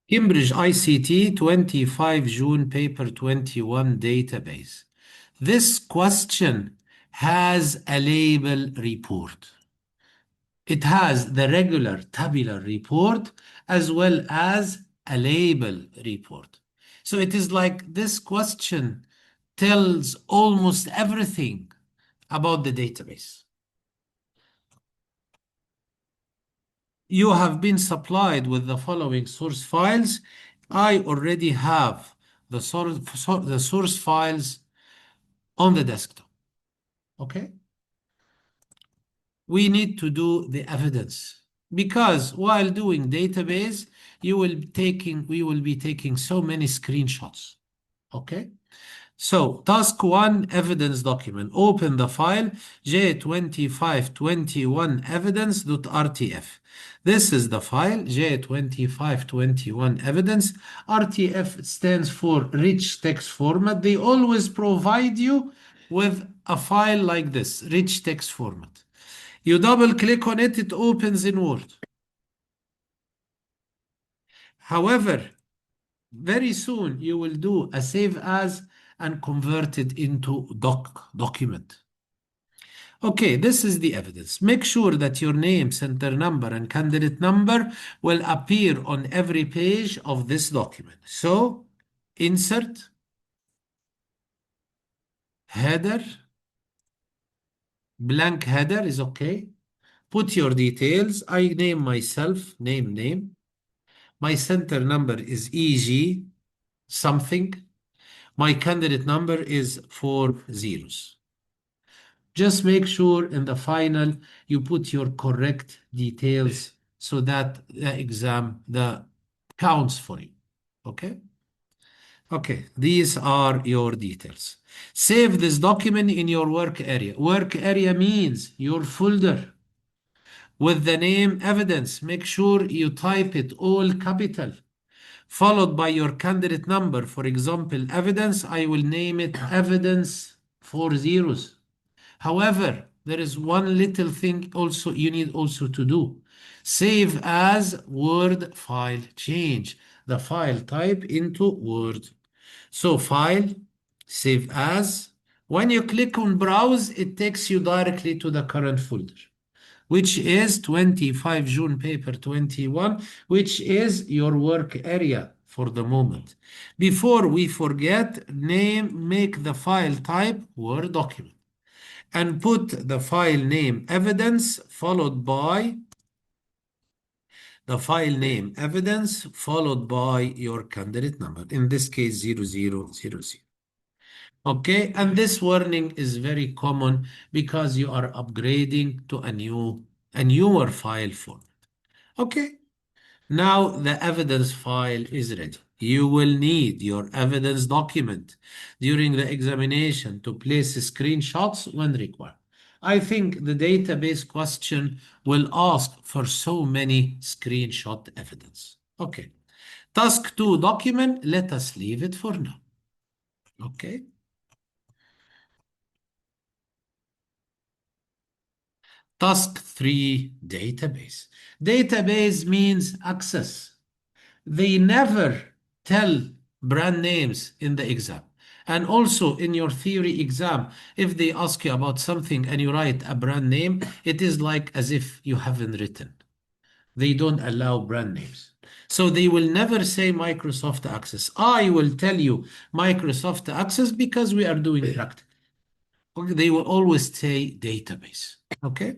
Cambridge ICT 25 June paper 21 database. This question has a label report. It has the regular tabular report as well as a label report. So it is like this question tells almost everything about the database. You have been supplied with the following source files. I already have the source files on the desktop. Okay? We need to do the evidence because while doing database, we will be taking so many screenshots. Okay? So task 1 evidence document. Open the file J2521 evidence.rtf. This is the file J2521 evidence. RTF stands for rich text format. They always provide you with a file like this, rich text format. You double click on it, it opens in Word. However, very soon you will do a save as and convert it into document. Okay, this is the evidence. Make sure that your name, center number, and candidate number will appear on every page of this document. So, insert, header, blank header is okay. Put your details. I name myself, name. My center number is EG something. My candidate number is 4 zeros. Just make sure in the final you put your correct details so that the exam counts for you. Okay? Okay, these are your details. Save this document in your work area. Work area means your folder with the name evidence. Make sure you type it all capital, followed by your candidate number. For example, evidence, I will name it evidence 4 zeros. However, there is one little thing also you need also to do. Save as Word file. Change the file type into Word. So file, save as. When you click on browse, it takes you directly to the current folder, which is 25 June paper 21, which is your work area for the moment. Before we forget, make the file type Word document and put the file name evidence followed by your candidate number, in this case 0000. Okay, and this warning is very common because you are upgrading to a newer file format. Okay, now the evidence file is ready. You will need your evidence document during the examination to place screenshots when required. I think the database question will ask for so many screenshot evidence. Okay. Task 2 document, let us leave it for now. Okay. Task 3 database. Database means access. They never tell brand names in the exam. And also in your theory exam, if they ask you about something and you write a brand name, it is like as if you haven't written. They don't allow brand names. So they will never say Microsoft Access. I will tell you Microsoft Access because we are doing practice. Okay, they will always say database. Okay.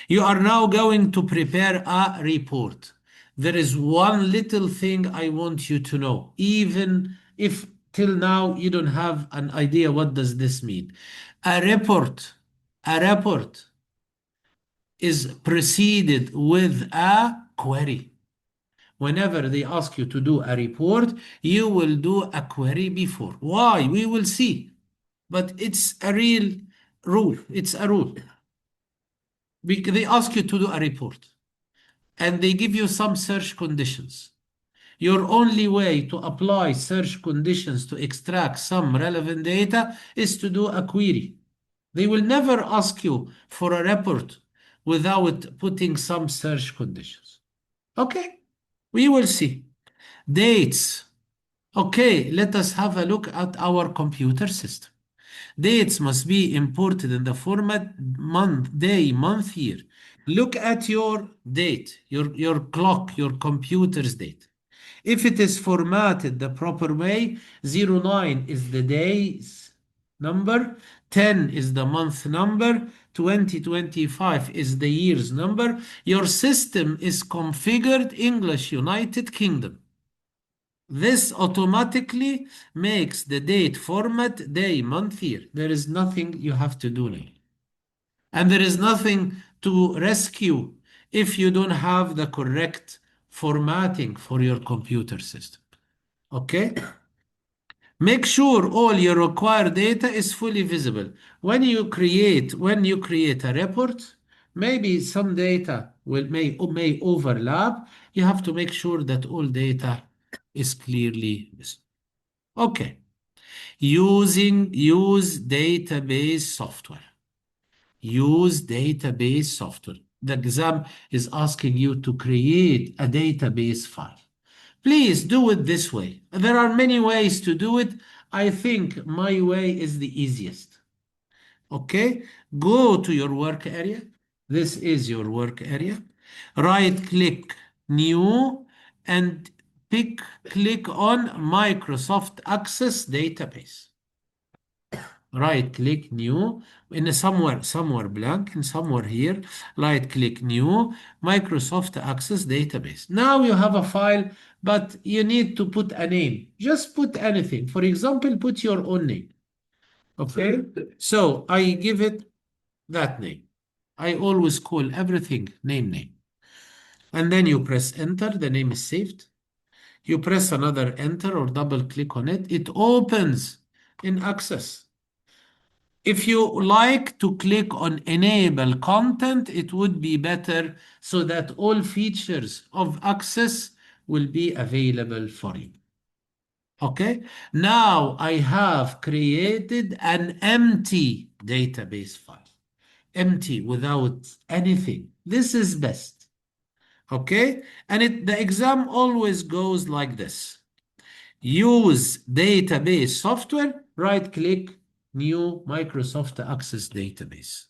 You are now going to prepare a report. There is one little thing I want you to know, even if till now you don't have an idea what does this mean. A report is preceded with a query. Whenever they ask you to do a report, you will do a query before. Why? We will see. But it's a real rule. It's a rule. They ask you to do a report and they give you some search conditions. Your only way to apply search conditions to extract some relevant data is to do a query. They will never ask you for a report without putting some search conditions. Okay, we will see. Dates. Okay, let us have a look at our computer system. Dates must be imported in the format month, day, month, year. Look at your date, your clock, your computer's date. If it is formatted the proper way, 09 is the day's number, 10 is the month number, 2025 is the year's number. Your system is configured English United Kingdom. This automatically makes the date format day, month, year. There is nothing you have to do now. And there is nothing to rescue if you don't have the correct formatting for your computer system. Okay? Make sure all your required data is fully visible. When you create a report, maybe some data may overlap. You have to make sure that all data is clearly visible. Okay. Use database software. Use database software. The exam is asking you to create a database file. Please do it this way. There are many ways to do it. I think my way is the easiest. Okay? Go to your work area. This is your work area. Right click new and click on Microsoft Access Database. Right click new in somewhere blank and somewhere here. Right click new Microsoft Access Database. Now you have a file, but you need to put a name. Just put anything. For example, put your own name. Okay, so I give it that name. I always call everything name. And then you press enter. The name is saved. You press another enter or double click on it. It opens in Access. If you like to click on enable content, it would be better so that all features of Access will be available for you. Okay, now I have created an empty database file. Empty without anything. This is best. Okay, and the exam always goes like this. Use database software, right click, new Microsoft Access Database.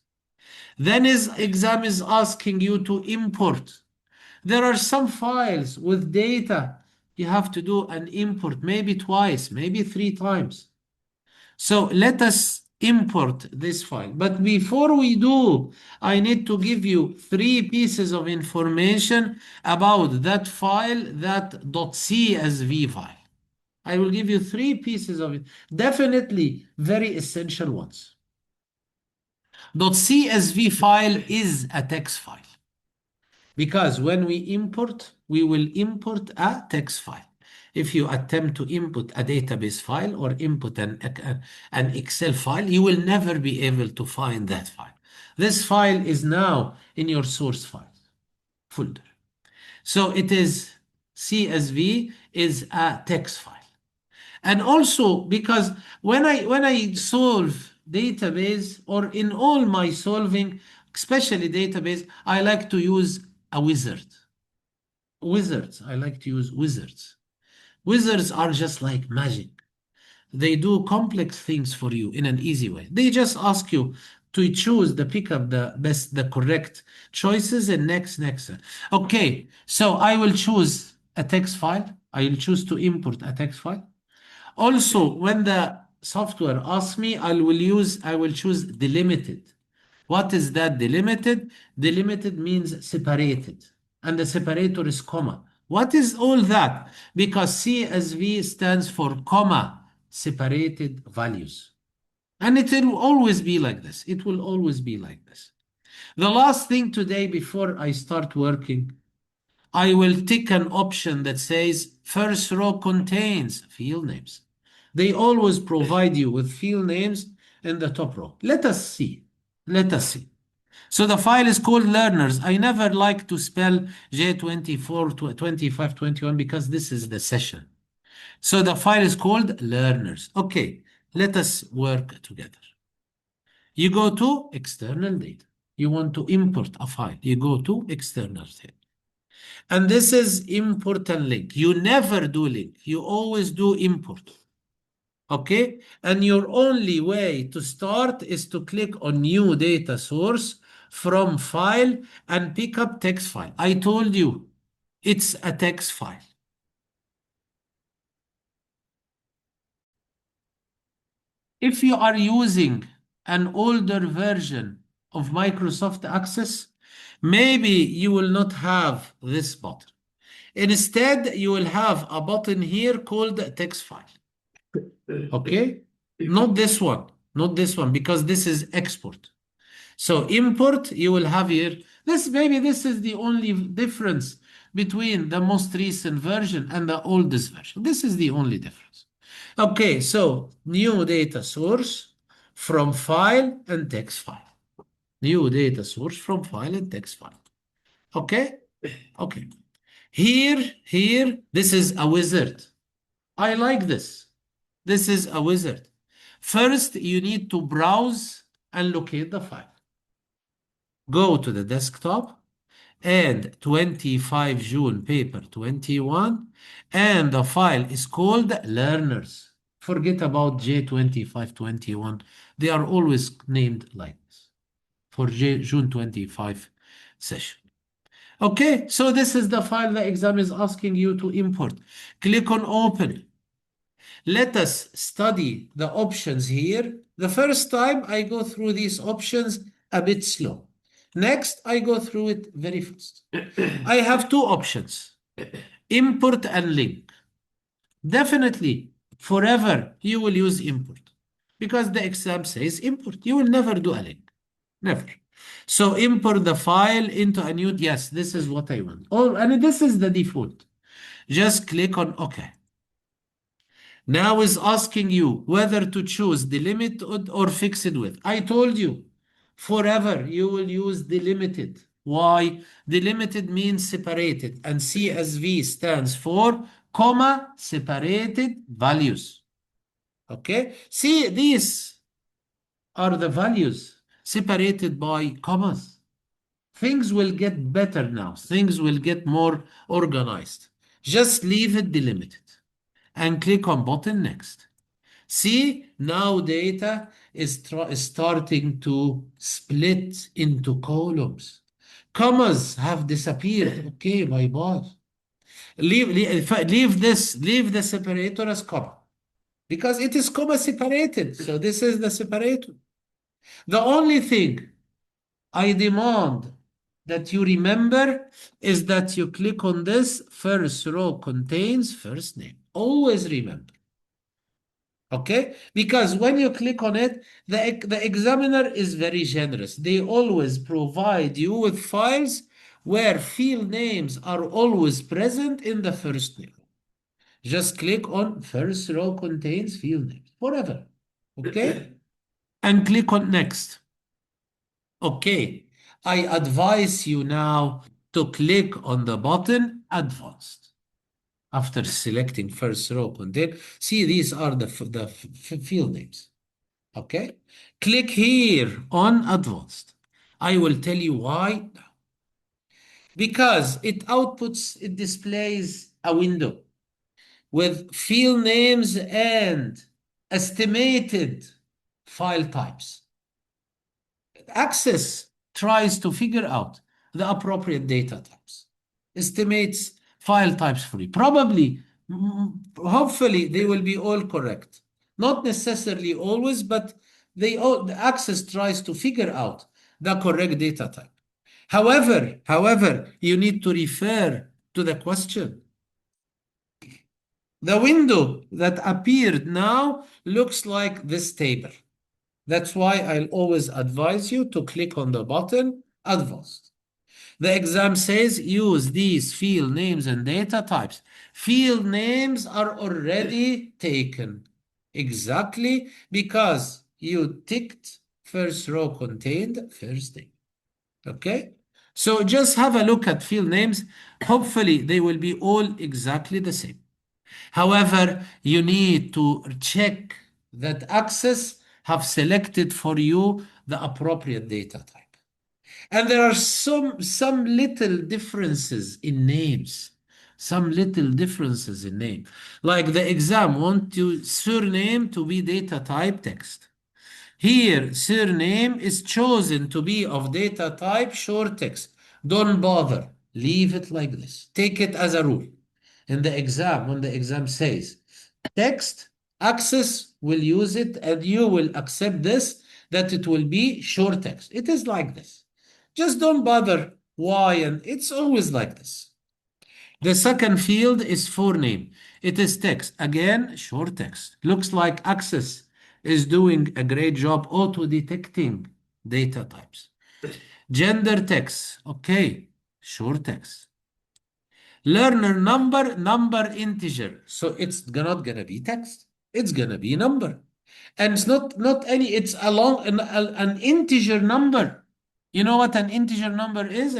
Then his exam is asking you to import. There are some files with data. You have to do an import, maybe twice, maybe 3 times. So let us import this file. But before we do, I need to give you 3 pieces of information about that file, that .csv file. I will give you 3 pieces of it, definitely very essential ones. .csv file is a text file because when we import, we will import a text file. If you attempt to input a database file or input an Excel file, you will never be able to find that file. This file is now in your source files folder. So it is CSV is a text file. And also because when I solve database or in all my solving, especially database, I like to use a wizard. Wizards, I like to use wizards. Wizards are just like magic. They do complex things for you in an easy way. They just ask you to choose pick up the correct choices and next. Okay, so I will choose a text file. I will choose to import a text file. Also, when the software asks me, I will choose delimited. What is that delimited? Delimited means separated, and the separator is comma. What is all that? Because CSV stands for comma separated values. And it will always be like this. It will always be like this. The last thing today before I start working, I will tick an option that says first row contains field names. They always provide you with field names in the top row. Let us see. Let us see. So the file is called learners. I never like to spell J24, 25, 21 because this is the session. So the file is called learners. Okay, let us work together. You go to external data. You want to import a file. You go to external data. And this is import and link. You never do link. You always do import. Okay? And your only way to start is to click on new data source from file and pick up text file. I told you it's a text file. If you are using an older version of Microsoft Access, maybe you will not have this button. Instead, you will have a button here called text file. Okay? Not this one. Not this one, because this is export. So import, you will have here. This is the only difference between the most recent version and the oldest version. This is the only difference. Okay, so new data source from file and text file. New data source from file and text file. Okay? Okay. Here, this is a wizard. I like this. This is a wizard. First, you need to browse and locate the file. Go to the desktop and 25 June paper 21, and the file is called learners. Forget about J2521. They are always named like this for June 25 session. Okay, so this is the file the exam is asking you to import. Click on open. Let us study the options here. The first time I go through these options a bit slow. Next, I go through it very fast. I have two options, import and link. Definitely, forever, you will use import because the exam says import. You will never do a link, never. So import the file into a new, yes, this is what I want. Oh, and this is the default. Just click on OK. Now is asking you whether to choose delimited or fixed width. I told you, forever you will use delimited. Why? Delimited means separated, and CSV stands for comma separated values. Okay? See, these are the values separated by commas. Things will get better now. Things will get more organized. Just leave it delimited and click on button next. See, now data is starting to split into columns. Commas have disappeared. Okay, bye-bye. Leave the separator as comma because it is comma separated. So this is the separator. The only thing I demand that you remember is that you click on this first row contains first name. Always remember. Okay? Because when you click on it, the examiner is very generous. They always provide you with files where field names are always present in the first name. Just click on first row contains field names forever. Okay? And click on next. Okay. I advise you now to click on the button advanced. After selecting first row contain, see these are the field names. Okay, click here on advanced. I will tell you why. Because it displays a window with field names and estimated file types. Access tries to figure out the appropriate data types, estimates file types for you. Probably, hopefully, they will be all correct. Not necessarily always, but the Access tries to figure out the correct data type. However, you need to refer to the question. The window that appeared now looks like this table. That's why I'll always advise you to click on the button Advanced. The exam says use these field names and data types. Field names are already taken exactly because you ticked first row contained first name. Okay? So just have a look at field names. Hopefully they will be all exactly the same. However, you need to check that Access have selected for you the appropriate data type. And there are some little differences in names. Some little differences in name. Like the exam want your surname to be data type text. Here, surname is chosen to be of data type short text. Don't bother. Leave it like this. Take it as a rule. In the exam, when the exam says text, access will use it and you will accept this, that it will be short text. It is like this. Just don't bother why, and it's always like this. The second field is forename. It is text. Again, short text. Looks like Access is doing a great job auto-detecting data types. Gender text. Okay, short text. Learner number, number integer. So it's not gonna be text. It's gonna be number. And it's not any, it's an integer number. You know what an integer number is?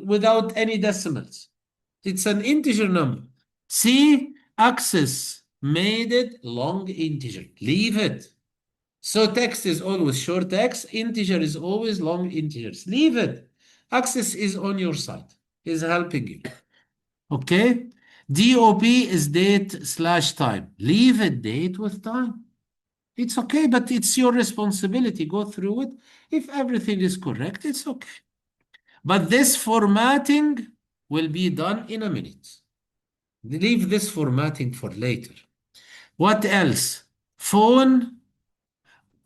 Without any decimals. It's an integer number. See, Access made it long integer. Leave it. So text is always short text. Integer is always long integers. Leave it. Access is on your side. Is helping you. Okay. DOP is date/time. Leave it date with time. It's okay, but it's your responsibility. Go through it. If everything is correct, it's okay. But this formatting will be done in a minute. Leave this formatting for later. What else? Phone.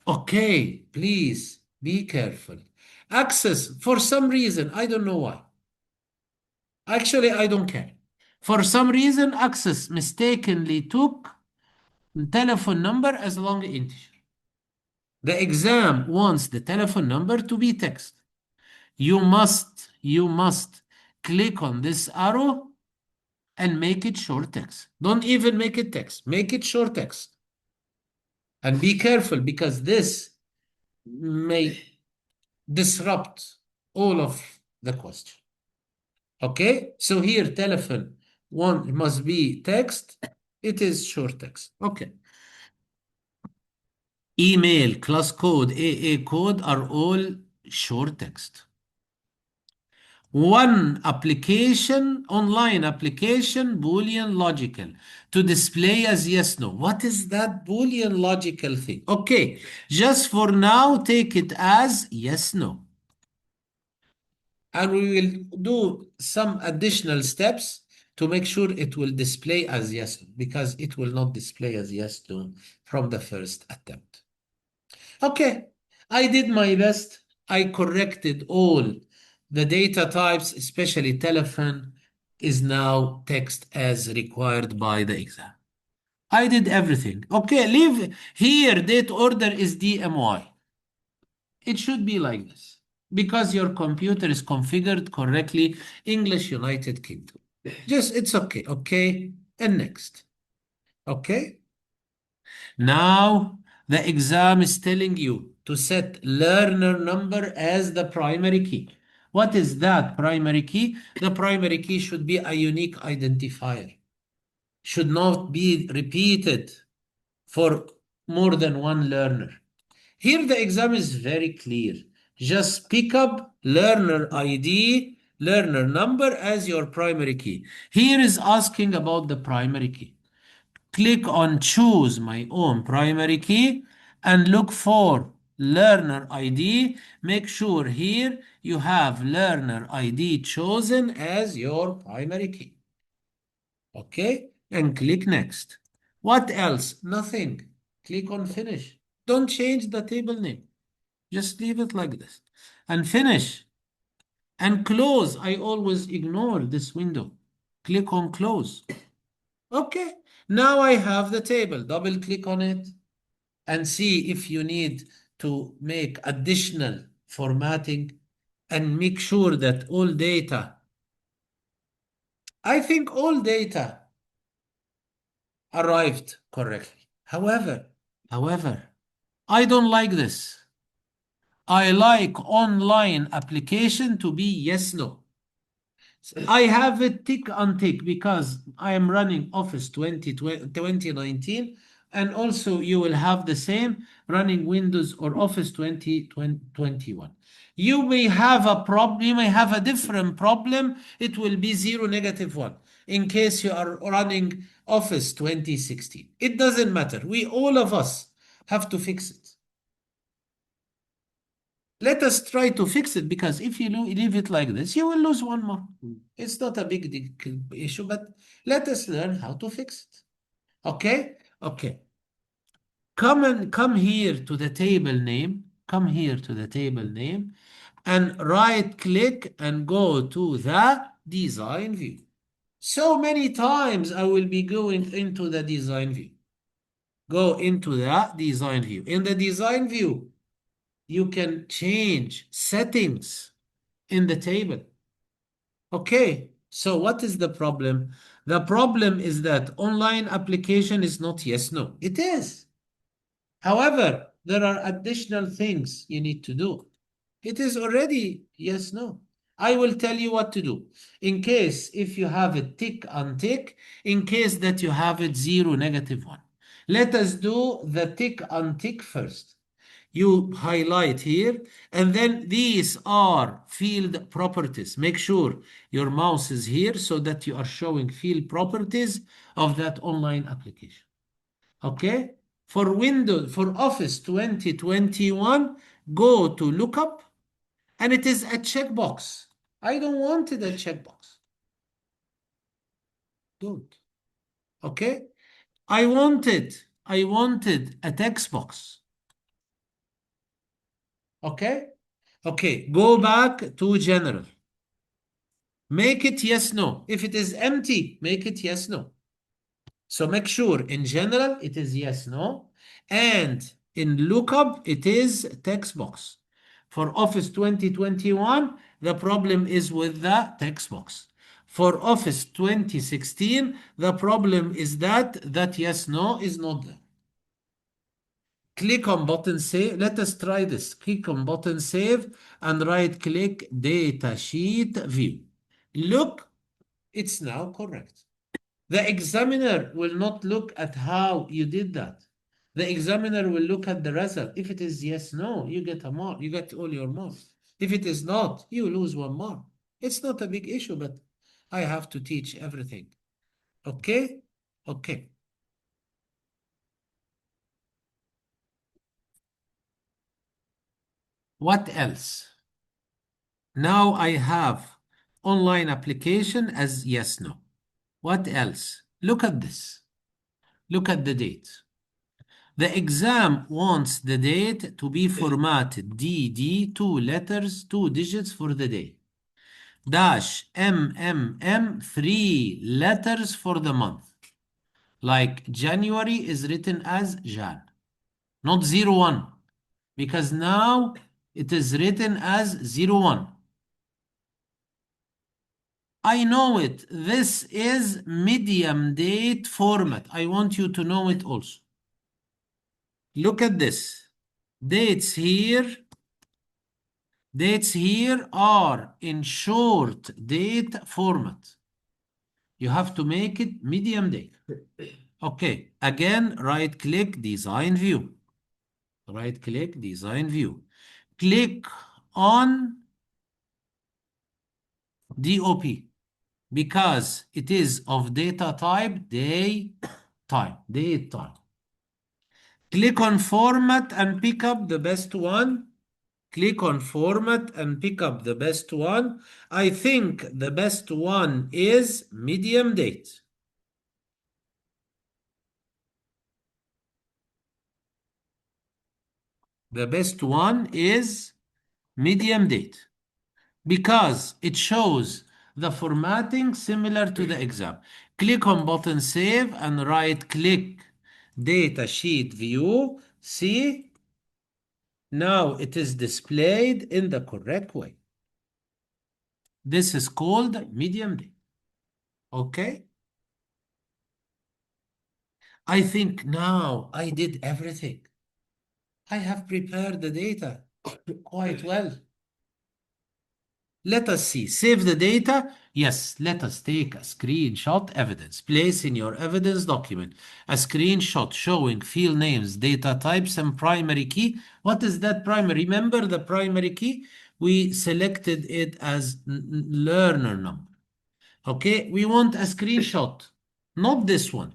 Okay, please be careful. Access, for some reason, I don't know why. Actually, I don't care. For some reason, Access mistakenly took telephone number as long integer. The exam wants the telephone number to be text. You must click on this arrow and make it short text. Don't even make it text. Make it short text. And be careful because this may disrupt all of the question. Okay? So here, telephone one must be text. It is short text. Okay. Email, class code, AA code are all short text. One application, online application, Boolean logical to display as yes, no. What is that Boolean logical thing? Okay, just for now, take it as yes, no. And we will do some additional steps to make sure it will display as yes, because it will not display as yes, no from the first attempt. Okay, I did my best. I corrected all the data types, especially telephone, is now text as required by the exam. I did everything. Okay, leave here, date order is DMY. It should be like this because your computer is configured correctly, English United Kingdom. Just, it's okay, okay? And next, okay? Now, the exam is telling you to set learner number as the primary key. What is that primary key? The primary key should be a unique identifier. Should not be repeated for more than one learner. Here the exam is very clear. Just pick up learner ID, learner number as your primary key. Here is asking about the primary key. Click on choose my own primary key and look for learner ID. Make sure here you have learner ID chosen as your primary key. Okay, and click next. What else? Nothing. Click on finish. Don't change the table name. Just leave it like this and finish and close. I always ignore this window. Click on close. Okay, now I have the table. Double click on it and see if you need to make additional formatting and make sure that all data, I think all data arrived correctly. However, I don't like this. I like online application to be yes, no. I have it tick on tick because I am running Office 2019. And also you will have the same running Windows or Office 2021. You may have a problem, you may have a different problem. It will be 0, -1 in case you are running Office 2016. It doesn't matter. We, all of us, have to fix it. Let us try to fix it, because if you leave it like this, you will lose one more. It's not a big issue, but let us learn how to fix it. Okay? Okay. Come here to the table name. Come here to the table name and right click and go to the design view. So many times I will be going into the design view. Go into the design view. In the design view, you can change settings in the table. Okay, so what is the problem? The problem is that online application is not yes, no. It is. However, there are additional things you need to do. It is already yes, no. I will tell you what to do. In case if you have it tick untick, in case that you have it 0, -1. Let us do the tick untick first. You highlight here, and then these are field properties. Make sure your mouse is here so that you are showing field properties of that online application. Okay? For Windows, for Office 2021, go to lookup, and it is a checkbox. I don't want it a checkbox. Don't. Okay? I wanted a text box. Okay? Okay, go back to general. Make it yes, no. If it is empty, make it yes, no. So make sure in general it is yes, no. And in lookup, it is text box. For Office 2021, the problem is with the text box. For Office 2016, the problem is that yes, no is not there. Click on button save. Let us try this. Click on button save and right click data sheet view. Look, it's now correct. The examiner will not look at how you did that. The examiner will look at the result. If it is yes, no, you get a mark. You get all your marks. If it is not, you lose one mark. It's not a big issue, but I have to teach everything. Okay? Okay. What else? Now I have online application as yes, no. What else? Look at this. Look at the date. The exam wants the date to be formatted DD, 2 letters, 2 digits for the day. Dash MMM, 3 letters for the month. Like January is written as Jan, not 01, because now it is written as 01. I know it. This is medium date format. I want you to know it also. Look at this. Dates here are in short date format. You have to make it medium date. Okay, again, right click design view. Right click design view. Click on DOP because it is of data type date time. Click on format and pick up the best one. Click on format and pick up the best one. I think the best one is medium date. The best one is medium date because it shows the formatting similar to the exam. Click on button save and right click data sheet view. See, now it is displayed in the correct way. This is called medium date. Okay? I think now I did everything. I have prepared the data quite well. Let us see. Save the data. Yes, let us take a screenshot evidence. Place in your evidence document a screenshot showing field names, data types, and primary key. What is that primary? Remember the primary key? We selected it as learner number. Okay, we want a screenshot, not this one.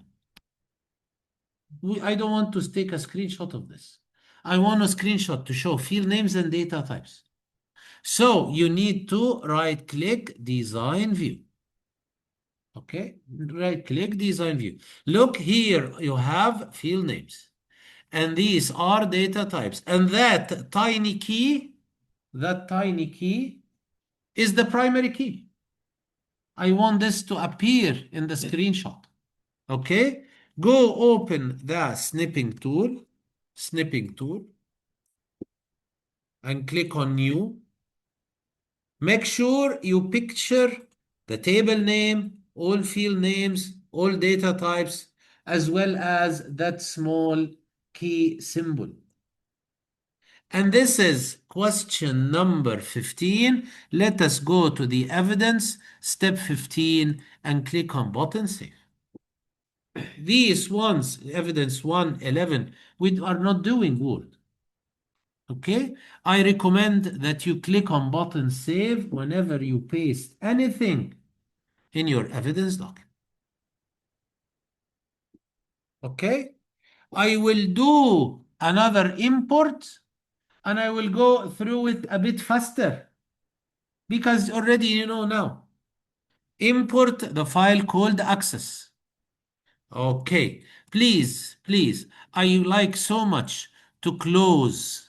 I don't want to take a screenshot of this. I want a screenshot to show field names and data types. So you need to right click design view. Okay, right click design view. Look here, you have field names and these are data types. And that tiny key is the primary key. I want this to appear in the screenshot. Okay, go open the snipping tool, and click on new. Make sure you picture the table name, all field names, all data types, as well as that small key symbol. And this is question number 15. Let us go to the evidence, step 15, and click on button save. These ones, evidence 1, 11, we are not doing Word. Okay, I recommend that you click on button save whenever you paste anything in your evidence document. Okay, I will do another import and I will go through it a bit faster because already you know now. Import the file called access. Okay, please, I like so much to close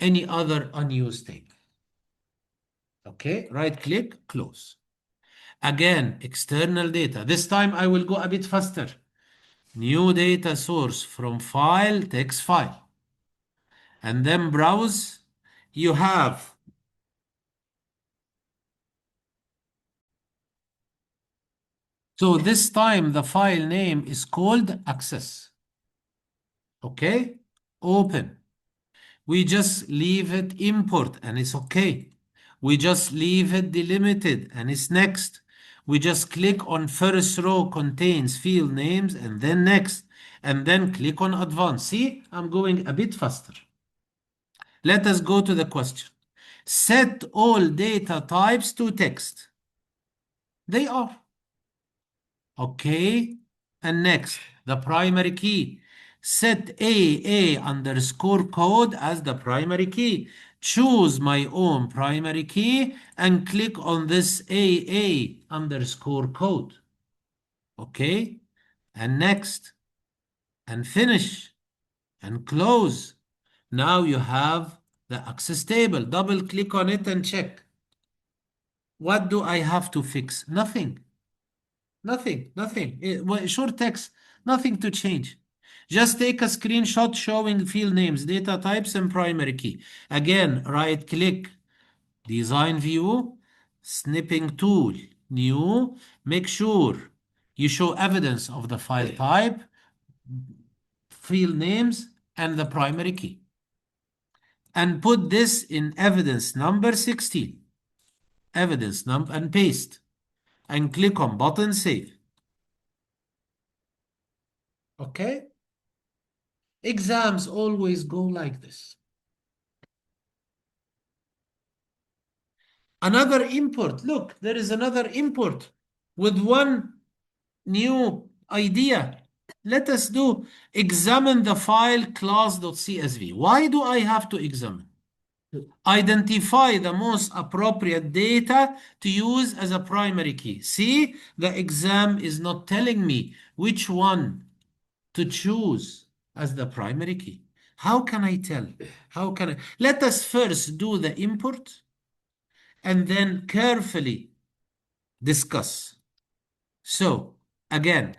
any other unused table. Okay, right click, close. Again, external data. This time I will go a bit faster. New data source from file, text file. And then browse. You have so this time the file name is called access. Okay, open. We just leave it import and it's okay. We just leave it delimited and it's next. We just click on first row contains field names and then next. And then click on advanced. See, I'm going a bit faster. Let us go to the question. Set all data types to text. They are. Okay. And next, the primary key. Set AA underscore code as the primary key. Choose my own primary key and click on this AA underscore code. Okay. And next. And finish. And close. Now you have the access table. Double click on it and check. What do I have to fix? Nothing. Nothing. Short text, nothing to change. Just take a screenshot showing field names, data types, and primary key. Again, right click, design view, snipping tool, new. Make sure you show evidence of the file type, field names, and the primary key. And put this in evidence number 16. Evidence number and paste. And click on button save. Okay? Exams always go like this. Another import. Look, there is another import with one new idea. Let us do examine the file class.csv. Why do I have to examine? Identify the most appropriate data to use as a primary key. See, the exam is not telling me which one to choose as the primary key. How can I tell? How can I? Let us first do the import and then carefully discuss. So, again,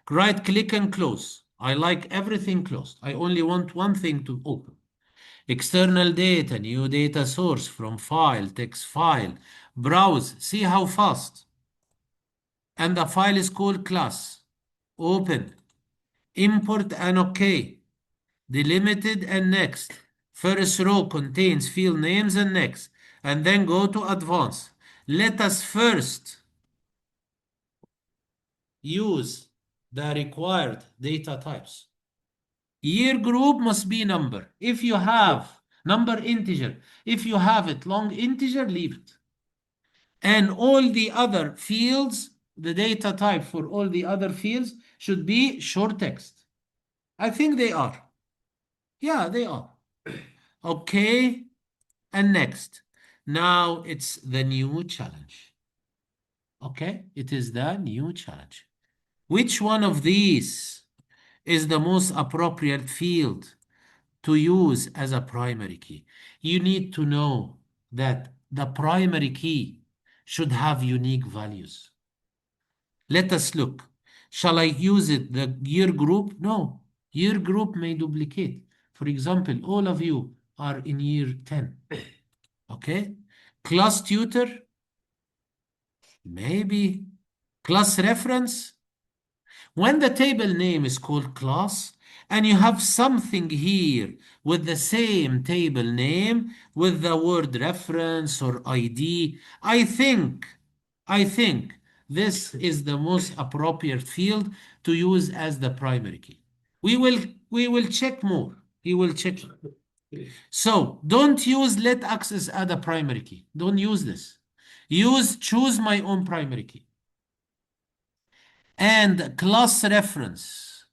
right click and close. I like everything closed. I only want one thing to open. External data, new data source from file, text file, browse, see how fast. And the file is called class. Open, import and OK. Delimited and next. First row contains field names and next. and then go to advanced. Let us first use the required data types. Year group must be number. If you have number integer, if you have it long integer, leave it. And all the other fields, the data type for all the other fields should be short text. I think they are. Yeah, they are. Okay. And next. Now it's the new challenge. Okay. It is the new challenge. Which one of these is the most appropriate field to use as a primary key? You need to know that the primary key should have unique values. Let us look. Shall I use it, the year group? No. Year group may duplicate. For example, all of you are in year 10. Okay? Class tutor? Maybe. Class reference? When the table name is called class and you have something here with the same table name with the word reference or ID, I think this is the most appropriate field to use as the primary key. We will check more. We will check. So don't use let access add a primary key. Don't use this. Use choose my own primary key. And class reference.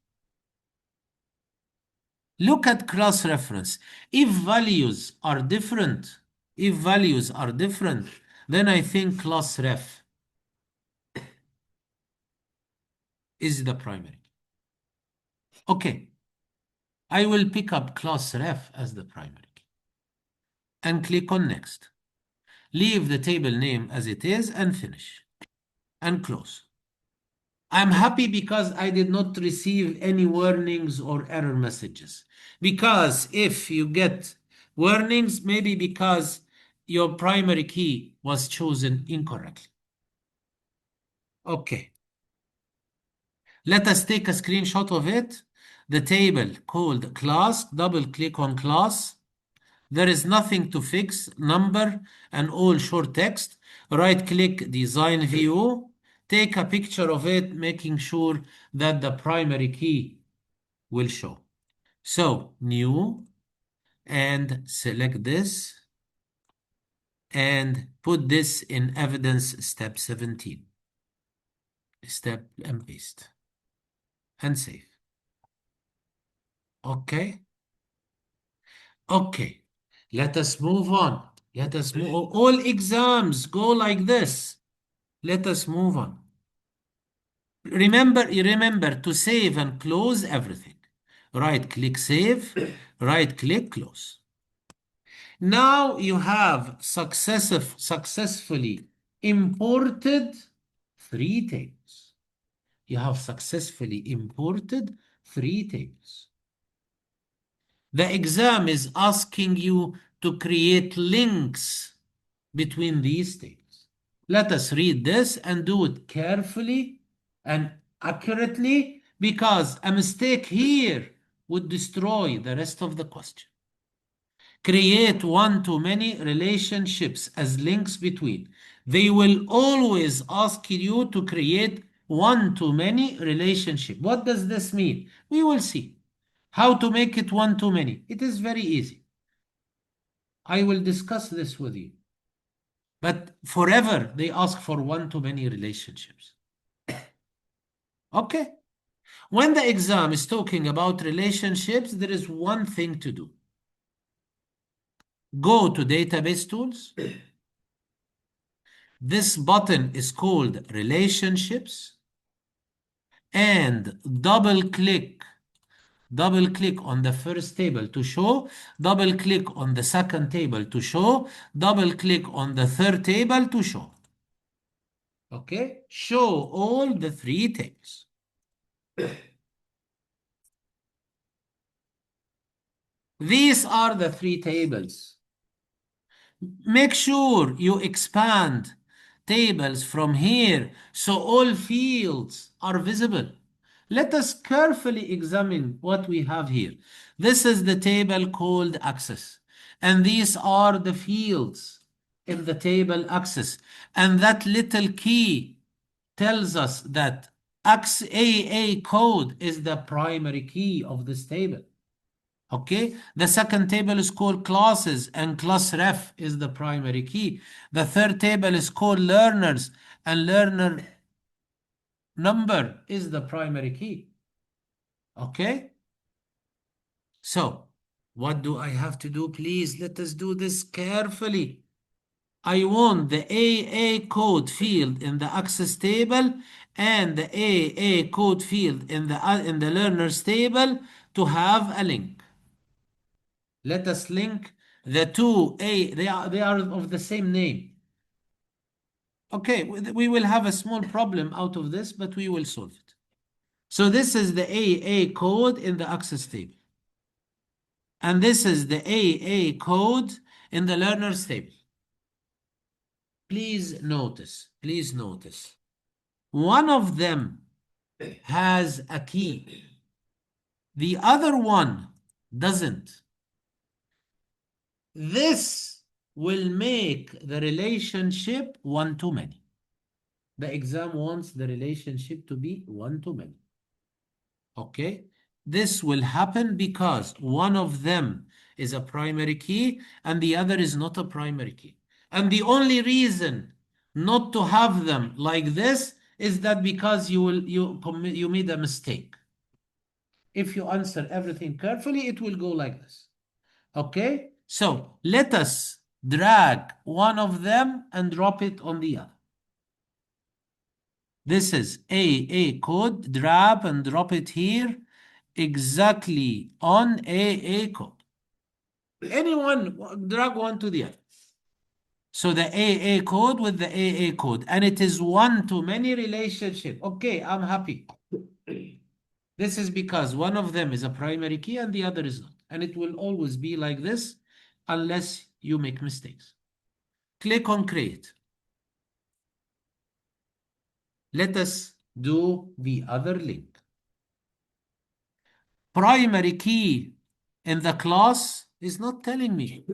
Look at class reference. If values are different, then I think class ref is the primary. Okay. I will pick up class ref as the primary key and click on next. Leave the table name as it is and finish and close. I'm happy because I did not receive any warnings or error messages. Because if you get warnings, maybe because your primary key was chosen incorrectly. Okay. Let us take a screenshot of it. The table called class, double click on class. There is nothing to fix, number and all short text. Right click design view. Take a picture of it, making sure that the primary key will show. So new and select this and put this in evidence step 17. Step and paste and save. Okay. Okay. Let us move on. Let us move. All exams go like this. Let us move on. Remember to save and close everything. Right click save, right click close. Now you have successfully imported 3 tables. You have successfully imported 3 tables. The exam is asking you to create links between these tables. Let us read this and do it carefully and accurately because a mistake here would destroy the rest of the question. Create one-to-many relationships as links between. They will always ask you to create one-to-many relationship. What does this mean? We will see. How to make it one-to-many? It is very easy. I will discuss this with you. But forever they ask for one-to-many relationships. Okay. When the exam is talking about relationships, there is one thing to do. Go to database tools. This button is called relationships and double click on the first table to show, double click on the second table to show, double click on the third table to show. Okay, show all the 3 tables. These are the 3 tables. Make sure you expand tables from here so all fields are visible. Let us carefully examine what we have here. This is the table called access, and these are the fields. in the table access. And that little key tells us that XAA code is the primary key of this table. Okay, the second table is called classes, and class ref is the primary key. The third table is called learners, and learner number is the primary key. Okay, so what do I have to do? Please let us do this carefully. I want the AA code field in the access table and the AA code field in the learners table to have a link. Let us link the two A. They are of the same name. Okay, we will have a small problem out of this, but we will solve it. So this is the AA code in the access table. And this is the AA code in the learners table. Please notice. One of them has a key. The other one doesn't. This will make the relationship one-to-many. The exam wants the relationship to be one-to-many. Okay? This will happen because one of them is a primary key and the other is not a primary key. And the only reason not to have them like this is that because you made a mistake. If you answer everything carefully, it will go like this. Okay? So let us drag one of them and drop it on the other. This is AA code, drag and drop it here, exactly on AA code. Anyone drag one to the other. So the AA code with the AA code, and it is one-to-many relationship. Okay, I'm happy. This is because one of them is a primary key and the other is not. And it will always be like this unless you make mistakes. Click on create. Let us do the other link. Primary key in the class is not telling me.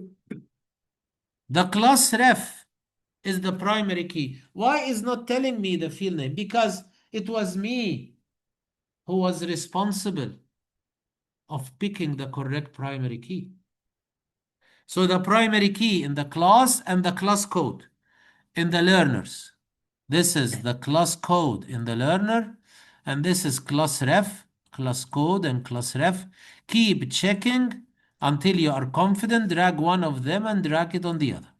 The class ref is the primary key. Why is not telling me the field name? Because it was me who was responsible of picking the correct primary key. So the primary key in the class and the class code in the learners. This is the class code in the learner, and this is class ref, class code and class ref. Keep checking until you are confident. Drag one of them and drag it on the other.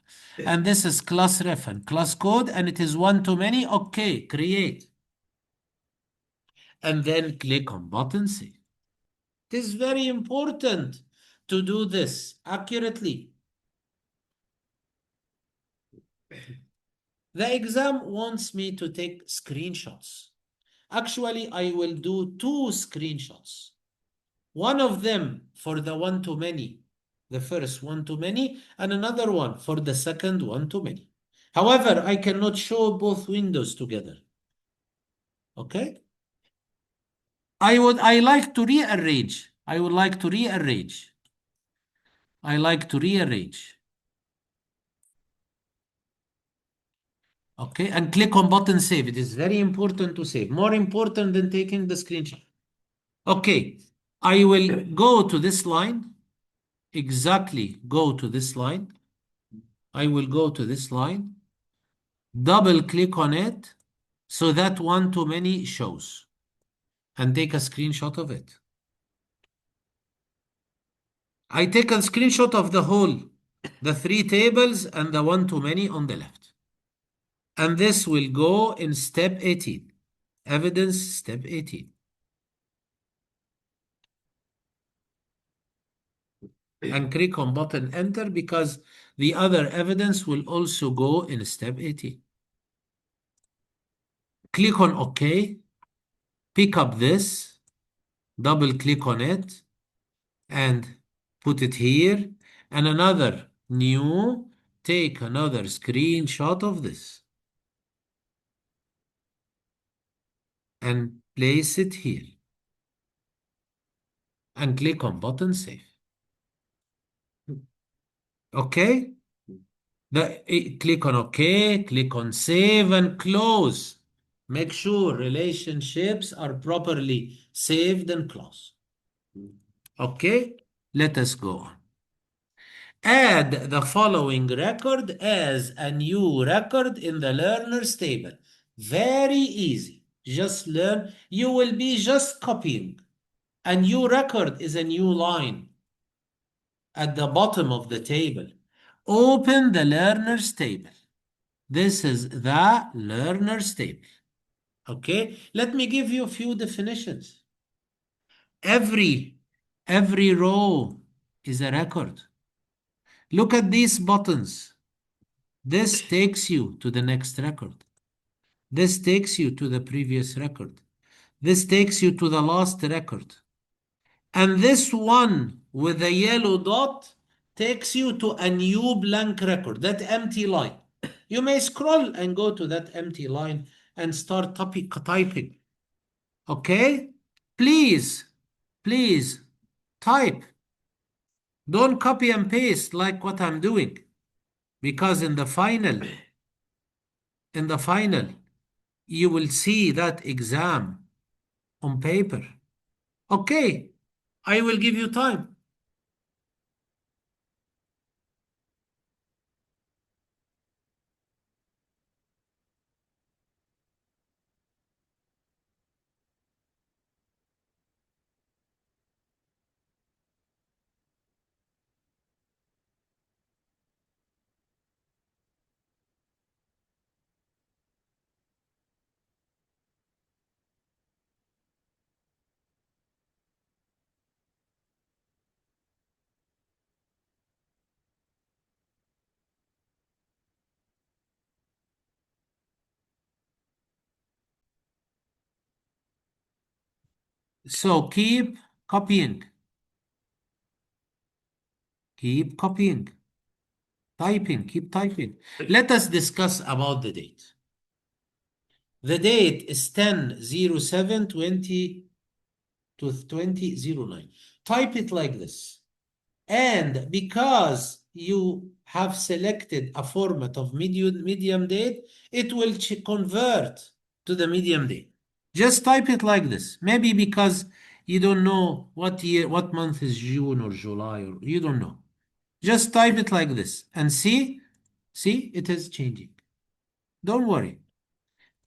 And this is class ref and class code, and it is one-to-many. Okay, create. And then click on button save. It is very important to do this accurately. The exam wants me to take screenshots. Actually, I will do 2 screenshots. One of them for the one-to-many, the first one-to-many, and another one for the second one-to-many. However, I cannot show both windows together. Okay? I like to rearrange. I like to rearrange. Okay, and click on button save. It is very important to save. More important than taking the screenshot. Okay, I will go to this line. Exactly, go to this line. I will go to this line. Double click on it so that one-to-many shows. And take a screenshot of it. I take a screenshot of the whole, the 3 tables and the one-to-many on the left. And this will go in step 18. Evidence step 18. And click on button enter because the other evidence will also go in step 18. Click on OK. Pick up this. Double click on it. And put it here. And another new. Take another screenshot of this. And place it here. And click on button save. Okay? Click on OK, click on Save and Close. Make sure relationships are properly saved and closed. Okay, let us go on. Add the following record as a new record in the learners table. Very easy. Just learn. You will be just copying. A new record is a new line at the bottom of the table. Open the learners table. This is the learner's table. Okay, let me give you a few definitions. Every row is a record. Look at these buttons. This takes you to the next record. This takes you to the previous record. This takes you to the last record. And this one with the yellow dot takes you to a new blank record, that empty line. You may scroll and go to that empty line and start typing. Okay? Please type. Don't copy and paste like what I'm doing. Because in the final, you will see that exam on paper. Okay, I will give you time. So keep copying. Keep copying. Keep typing. Let us discuss about the date. The date is 10/07/20 to 2009. Type it like this. And because you have selected a format of medium date, it will convert to the medium date. Just type it like this. Maybe because you don't know what year, what month is June or July, or you don't know. Just type it like this and see, it is changing. Don't worry.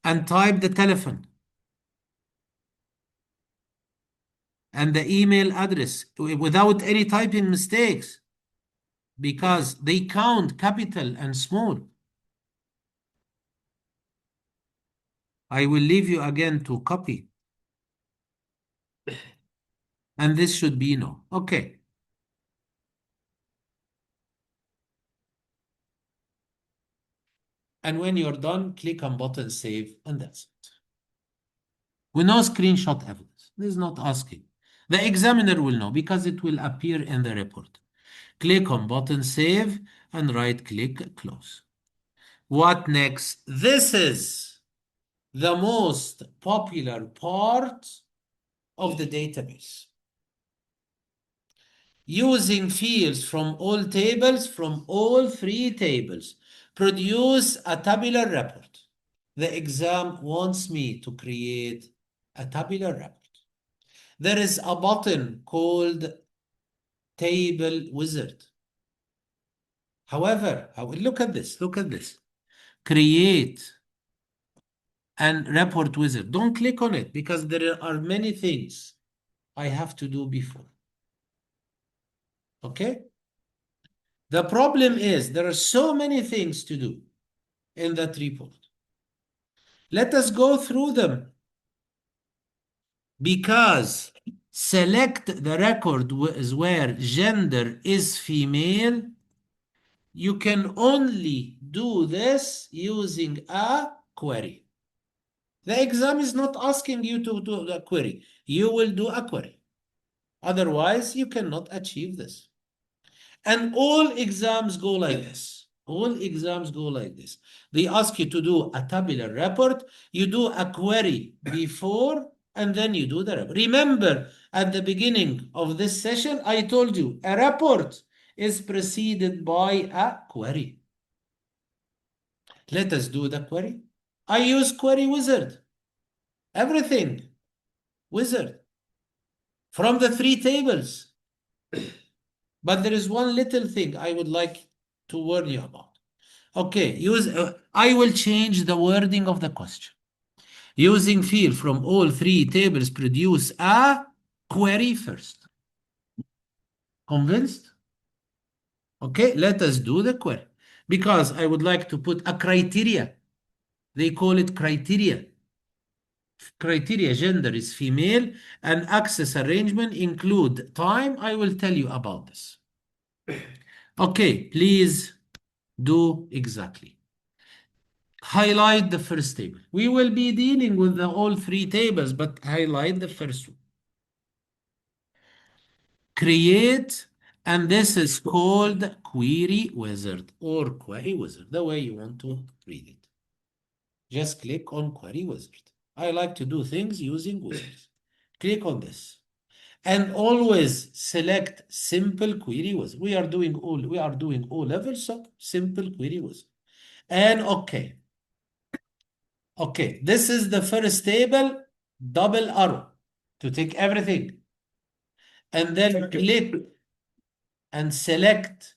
And type the telephone and the email address without any typing mistakes, because they count capital and small. I will leave you again to copy. And this should be no. Okay. And when you're done, click on button save, and that's it. With no screenshot evidence. This is not asking. The examiner will know because it will appear in the report. Click on button save and right click close. What next? This is the most popular part of the database. Using fields from all tables, from all three tables, produce a tabular report. The exam wants me to create a tabular report. There is a button called Table Wizard. However, look at this. Create and report wizard. Don't click on it because there are many things I have to do before. Okay? The problem is there are so many things to do in that report. Let us go through them, because select the record where gender is female. You can only do this using a query. The exam is not asking you to do a query. You will do a query. Otherwise, you cannot achieve this. And all exams go like this. They ask you to do a tabular report. You do a query before, and then you do the report. Remember, at the beginning of this session, I told you a report is preceded by a query. Let us do the query. I use query wizard. Everything wizard from the three tables. But there is one little thing I would like to warn you about. Okay, I will change the wording of the question. Using field from all three tables produce a query first. Convinced? Okay, let us do the query. Because I would like to put a criteria. They call it criteria. Criteria gender is female and access arrangement include time. I will tell you about this. Okay, please do exactly. Highlight the first table. We will be dealing with all three tables, but highlight the first one. Create, and this is called query wizard or query wizard, the way you want to read it. Just click on query wizard. I like to do things using wizards. Click on this. And always select simple query wizard. We are doing all levels, so simple query wizard. And okay. Okay, this is the first table, double arrow to take everything. And then click and select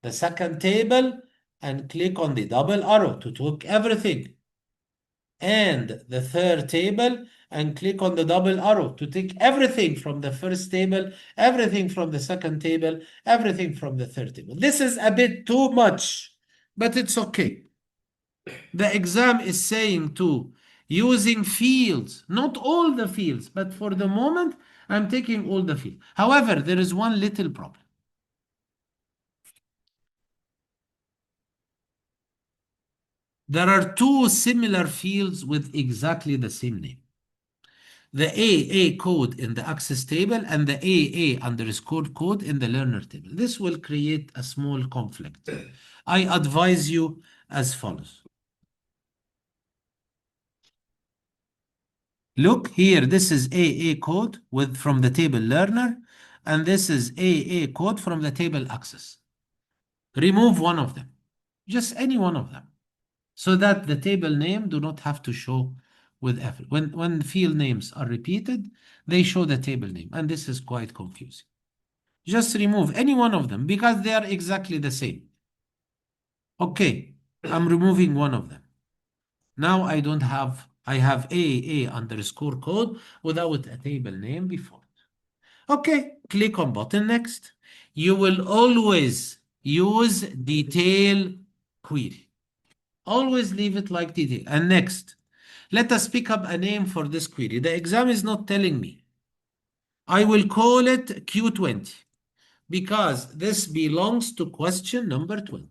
the second table and click on the double arrow to take everything. And the third table and click on the double arrow to take everything from the first table, everything from the second table, everything from the third table. This is a bit too much, but it's okay. The exam is saying to using fields, not all the fields, but for the moment, I'm taking all the fields. However, there is one little problem. There are two similar fields with exactly the same name. The AA code in the access table and the AA underscore code in the learner table. This will create a small conflict. I advise you as follows. Look here, this is AA code from the table learner, and this is AA code from the table access. Remove one of them, just any one of them, so that the table name do not have to show with effort. When field names are repeated, they show the table name, and this is quite confusing. Just remove any one of them because they are exactly the same. Okay, I'm removing one of them. Now I have AA underscore code without a table name before. Okay, click on button next. You will always use detail query. Always leave it like detail. And next, let us pick up a name for this query. The exam is not telling me. I will call it Q20 because this belongs to question number 20.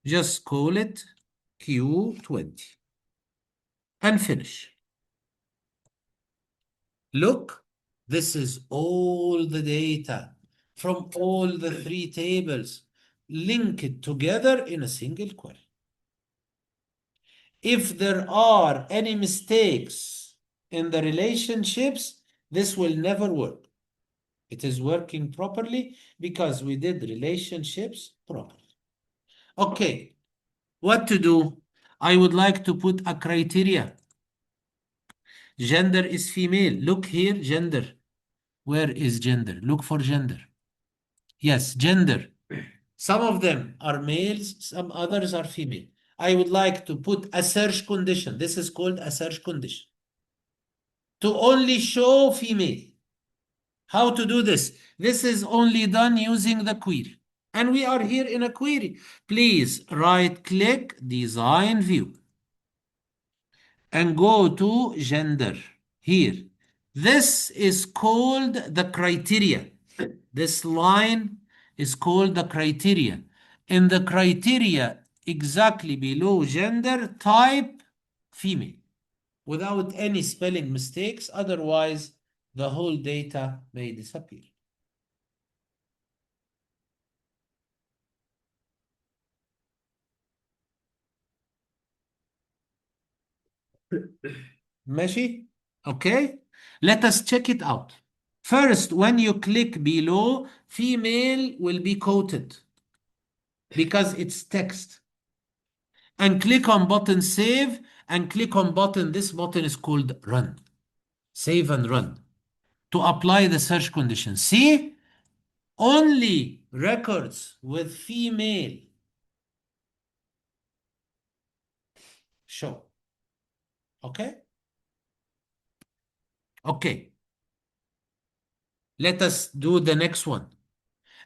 Just call it Q20 and finish. Look, this is all the data from all the three tables linked together in a single query. If there are any mistakes in the relationships, this will never work. It is working properly because we did relationships properly. Okay, what to do? I would like to put a criteria. Gender is female. Look here, gender. Where is gender? Look for gender. Yes, gender. Some of them are males, some others are female. I would like to put a search condition. This is called a search condition. To only show female. How to do this? This is only done using the query. And we are here in a query. Please right-click Design View and go to Gender. Here. This is called the criteria. This line is called the criteria. In the criteria, exactly below gender, type female without any spelling mistakes. Otherwise, the whole data may disappear. ماشي? Okay? Let us check it out. First, when you click below, female will be quoted because it's text. and click on button save and click on button. This button is called run. Save and run to apply the search condition. See, only records with female show. Okay? Okay. Let us do the next one.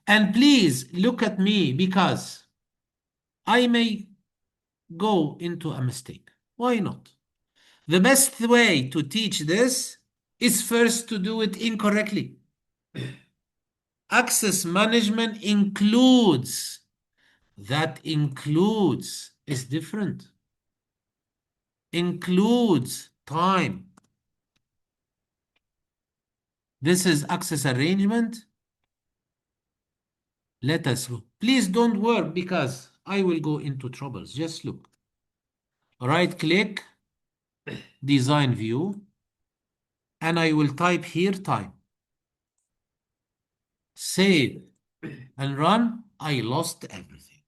And please look at me because I may go into a mistake. Why not? The best way to teach this is first to do it incorrectly. Access management includes, that includes is different. Includes time. This is access arrangement. Let us go. Please don't work because I will go into troubles. Just look. Right click, design view, and I will type here time. Save and run. I lost everything.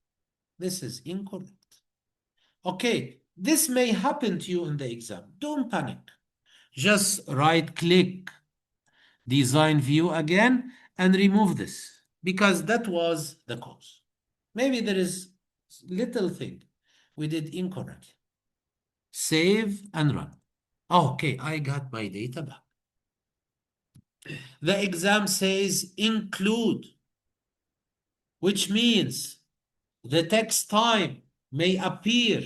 This is incorrect. Okay, this may happen to you in the exam. Don't panic. Just right click, design view again, and remove this because that was the cause. Maybe there is little thing we did incorrectly. Save and run. Okay, I got my data back. The exam says include, which means the text time may appear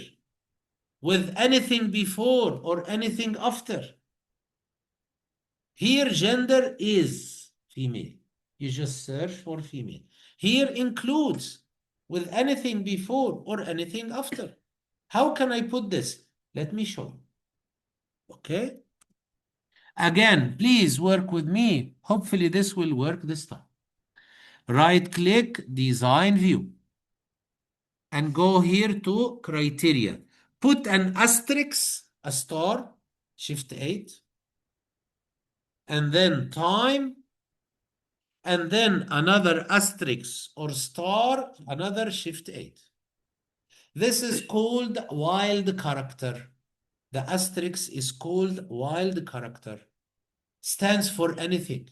with anything before or anything after. Here, gender is female. You just search for female. Here includes with anything before or anything after. How can I put this? Let me show you. Okay. Again, please work with me. Hopefully this will work this time. Right click, design view, and go here to criteria. Put an asterisk, a star, shift 8, and then time, and then another asterisk or star, another shift 8. This is called wild character. The asterisk is called wild character. Stands for anything.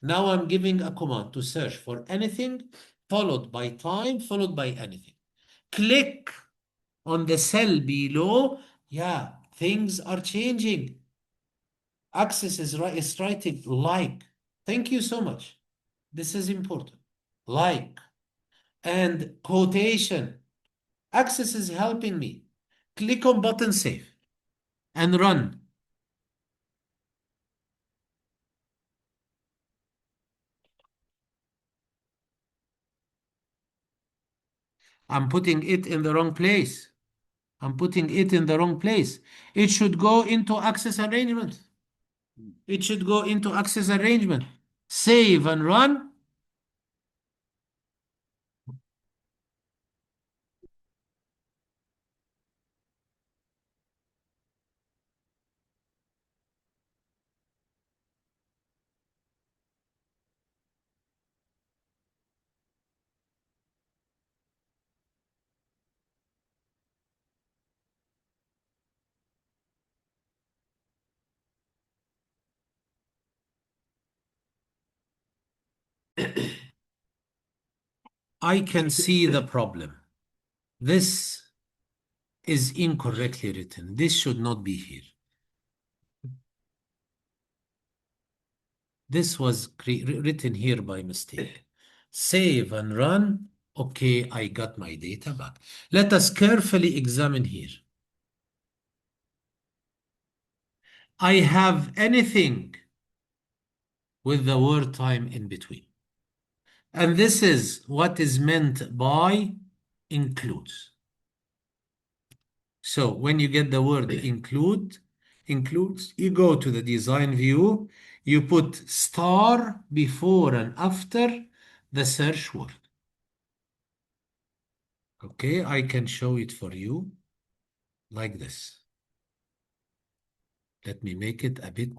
Now I'm giving a command to search for anything, followed by time, followed by anything. Click on the cell below. Yeah, things are changing. Access is writing like. Thank you so much. This is important. Like and quotation. Access is helping me. Click on button save and run. I'm putting it in the wrong place. I'm putting it in the wrong place. It should go into access arrangement. It should go into access arrangement. Save and run. I can see the problem. This is incorrectly written. This should not be here. This was written here by mistake. Save and run. Okay, I got my data back. Let us carefully examine here. I have anything with the word time in between. And this is what is meant by includes. So when you get the word includes, you go to the design view, you put star before and after the search word. Okay, I can show it for you like this. Let me make it a bit.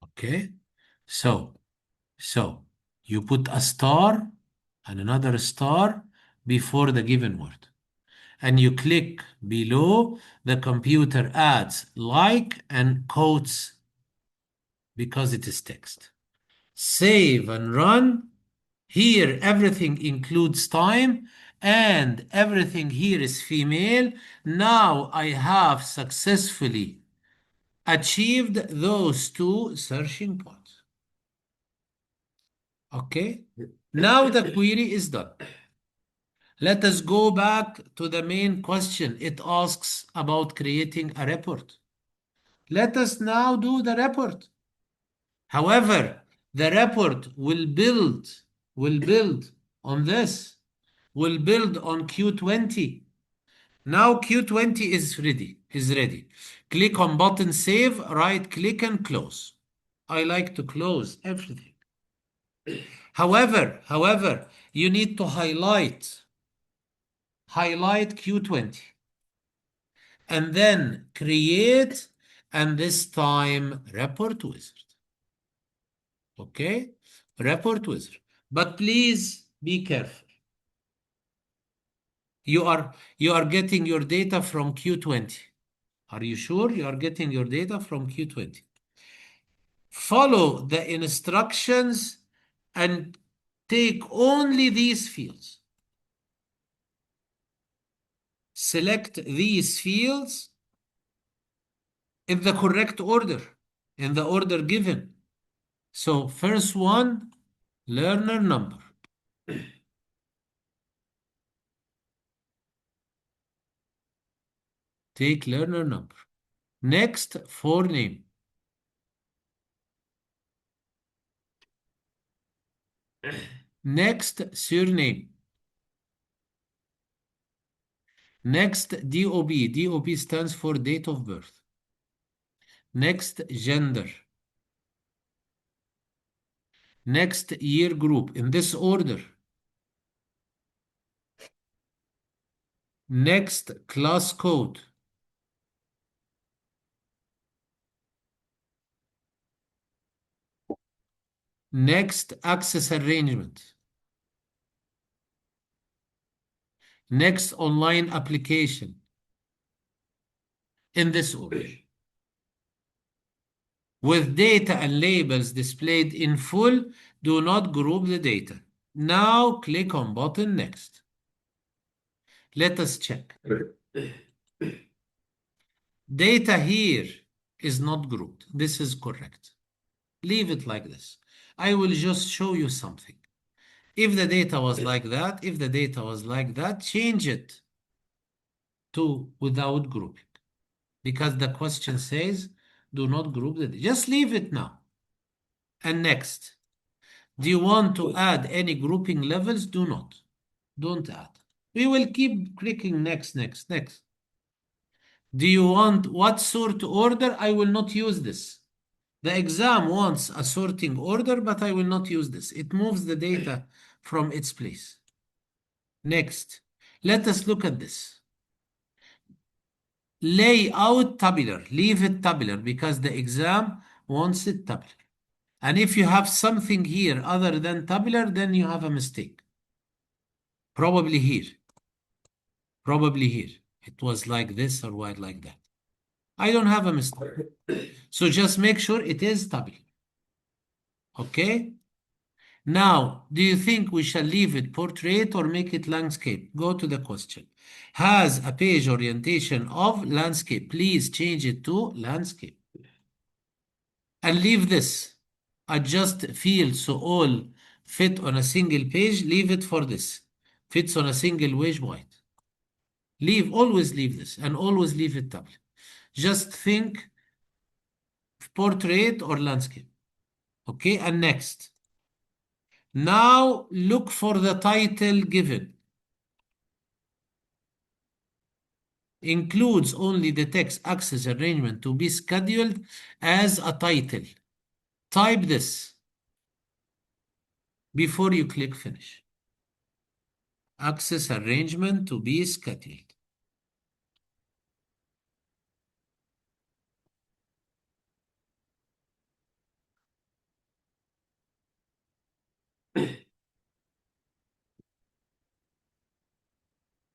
Okay, so you put a star and another star before the given word. and you click below, the computer adds like and quotes because it is text. Save and run. Here, everything includes time and everything here is female. Now I have successfully achieved those two searching points. Okay? Now the query is done. Let us go back to the main question. It asks about creating a report. Let us now do the report. However, the report will build on this, will build on Q20. Now Q20 is ready. Click on button save, right click and close. I like to close everything. However, you need to highlight Q20 and then create, and this time report wizard. Okay? Report wizard. But please be careful. You are getting your data from Q20. Are you sure you are getting your data from Q20? Follow the instructions and take only these fields. Select these fields in the correct order, in the order given. So first one, learner number. Take learner number. Next, forename. Next, surname. Next, DOB. DOB stands for date of birth. Next, gender. Next, year group, in this order. Next, class code. Next, access arrangement. Next, online application. In this order. With data and labels displayed in full, do not group the data. Now click on button next. Let us check. Data here is not grouped. This is correct. Leave it like this. I will just show you something. If the data was like that, if the data was like that, change it to without grouping. Because the question says, do not group the data. Just leave it now. And next. Do you want to add any grouping levels? Do not. Don't add. We will keep clicking next, next, next. Do you want what sort order? I will not use this. The exam wants a sorting order, but I will not use this. It moves the data from its place. Next, let us look at this. Layout tabular. Leave it tabular because the exam wants it tabular. And if you have something here other than tabular, then you have a mistake. Probably here. Probably here. It was like this or what like that. I don't have a mistake. So just make sure it is tabular. Okay? Now, do you think we shall leave it portrait or make it landscape? Go to the question. Has a page orientation of landscape. Please change it to landscape. And leave this. Adjust field so all fit on a single page. Leave it for this. Fits on a single page white. Always leave this and always leave it tablet. Just think portrait or landscape. Okay, and next. Now look for the title given. Includes only the text access arrangement to be scheduled as a title. Type this before you click finish. Access arrangement to be scheduled.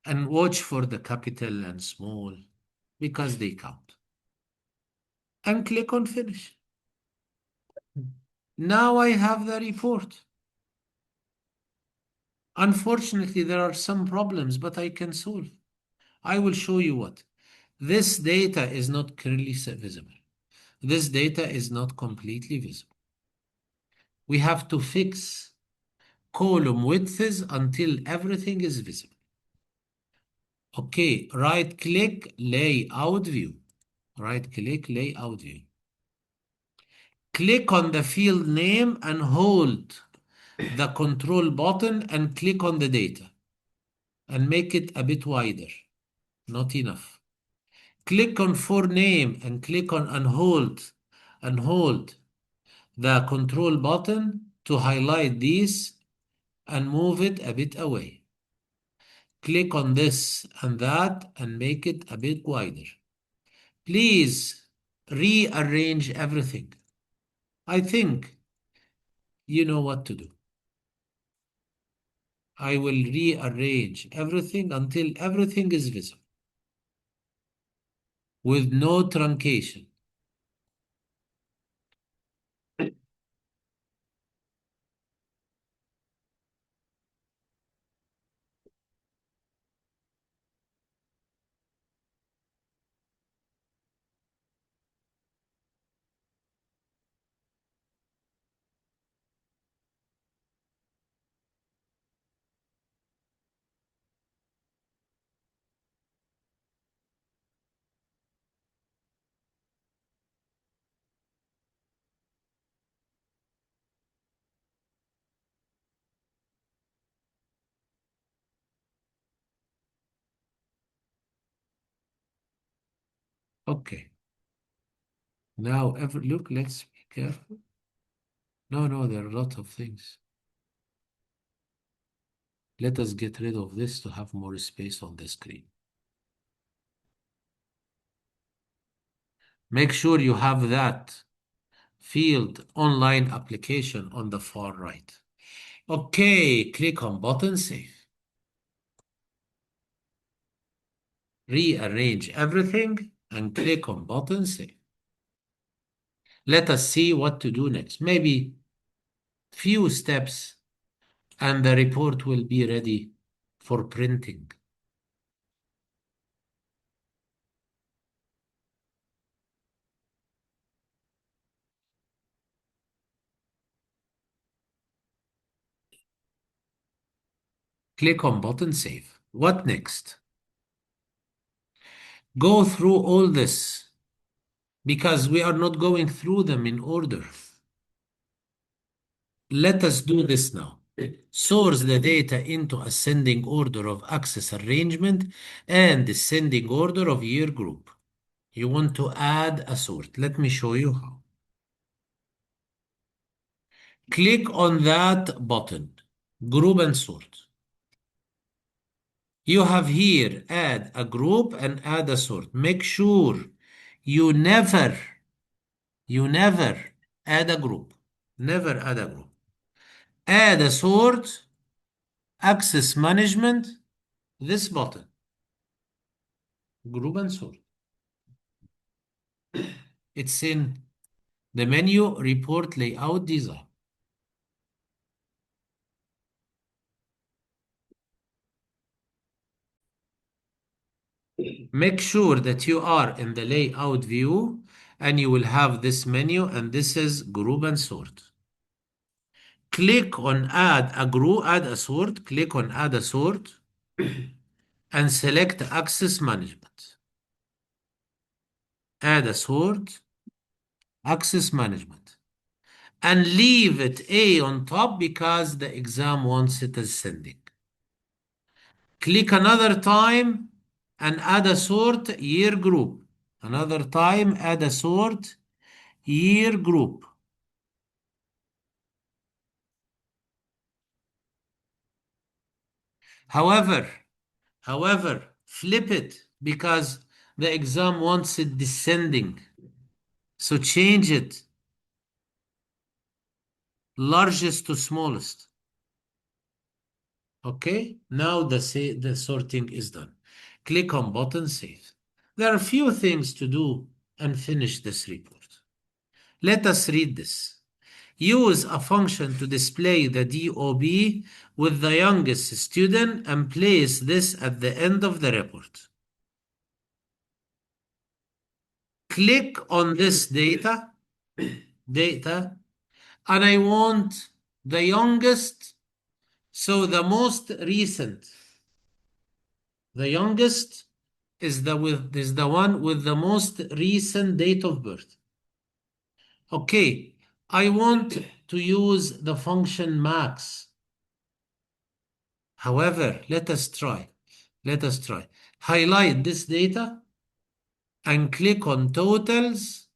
and watch for the capital and small because they count. And click on finish. Now I have the report. Unfortunately, there are some problems, but I can solve. I will show you what. This data is not clearly visible. This data is not completely visible. We have to fix column widths until everything is visible. Okay, right click, layout view. Right click, layout view. Click on the field name and hold the control button and click on the data and make it a bit wider. Not enough. Click on for name and click on and hold the control button to highlight these and move it a bit away. Click on this and that and make it a bit wider. Please rearrange everything. I think you know what to do. I will rearrange everything until everything is visible with no truncation. Okay. Now, look, let's be careful. No, there are a lot of things. Let us get rid of this to have more space on the screen. Make sure you have that field online application on the far right. Okay, click on button save. Rearrange everything and click on button save. Let us see what to do next. Maybe few steps and the report will be ready for printing. Click on button save. What next? Go through all this because we are not going through them in order. Let us do this now. Source the data into ascending order of access arrangement and descending order of year group. You want to add a sort. Let me show you how. Click on that button, group and sort. You have here add a group and add a sort. Make sure you never add a group. Never add a group. Add a sort, access management, this button, group and sort. It's in the menu, report layout design. Make sure that you are in the layout view and you will have this menu and this is group and sort. Click on add a group, add a sort, click on add a sort and select access management. Add a sort, access management. And leave it A on top because the exam wants it ascending. Click another time and add a sort year group. Another time, add a sort year group. However, flip it because the exam wants it descending. So change it largest to smallest. Okay, now the sorting is done. Click on button save. There are few things to do and finish this report. Let us read this. Use a function to display the DOB with the youngest student and place this at the end of the report. Click on this data, and I want the youngest, so the most recent. The youngest is the one with the most recent date of birth. Okay, I want to use the function max. However, let us try. Let us try. Highlight this data and click on totals.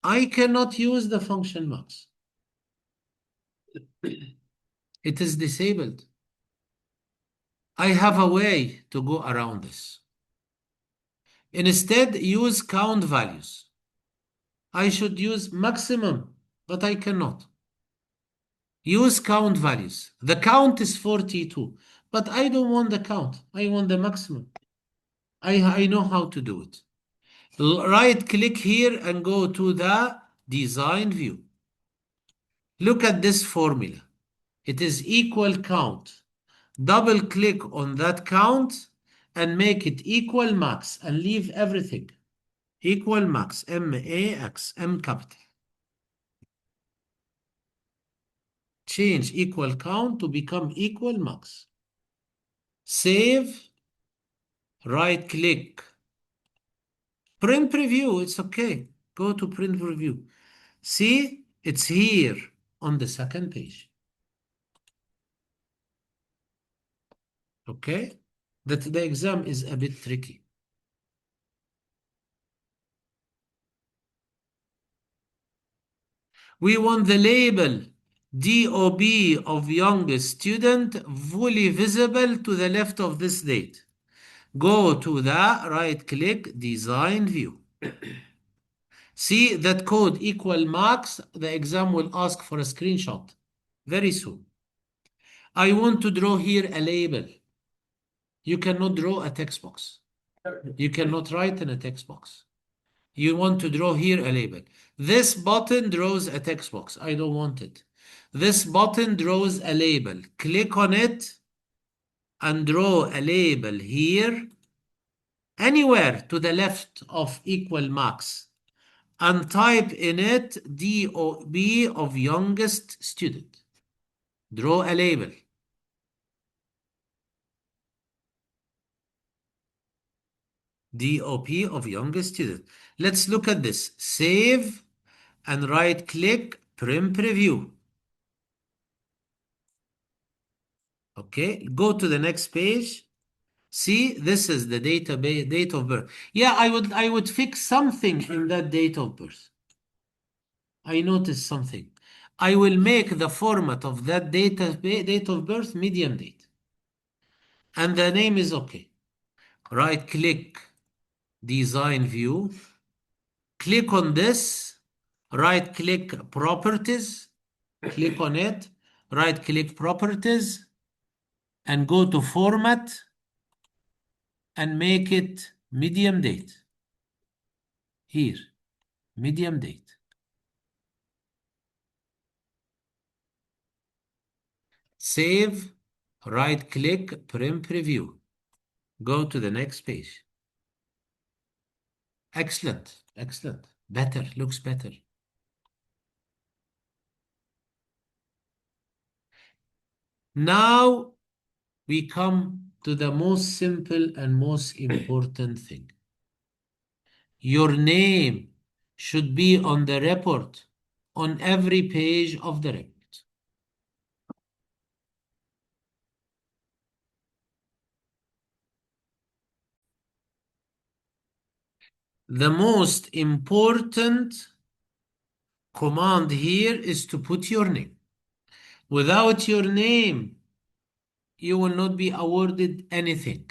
I cannot use the function max. It is disabled. I have a way to go around this. Instead, use count values. I should use maximum, but I cannot. Use count values. The count is 42, but I don't want the count. I want the maximum. I know how to do it. Right click here and go to the design view. Look at this formula. It is equal count. Double click on that count and make it equal max and leave everything. Equal max, M-A-X, M capital. Change equal count to become equal max. Save, right click. Print preview, it's okay. Go to print preview. See, it's here on the second page. Okay? That the exam is a bit tricky. We want the label DOB of youngest student fully visible to the left of this date. Go to the right click design view. See that code equal max. The exam will ask for a screenshot very soon. I want to draw here a label. You cannot draw a text box. You cannot write in a text box. You want to draw here a label. This button draws a text box. I don't want it. This button draws a label. Click on it and draw a label here, anywhere to the left of equal max, and type in it DOB of youngest student. Draw a label. DOP of youngest student. Let's look at this. Save and right click, print preview. Okay, go to the next page. See, this is the database date of birth. Yeah, I would fix something in that date of birth. I noticed something. I will make the format of that date of birth medium date. And the name is okay. Right click, design view. Click on this. Right click properties. Click on it. Right click properties. And go to format. And make it medium date. Here, medium date. Save, right click, print preview. Go to the next page. Excellent, excellent. Better, looks better. Now we come to the most simple and most important thing. Your name should be on the report, on every page of the report. The most important command here is to put your name. Without your name, you will not be awarded anything.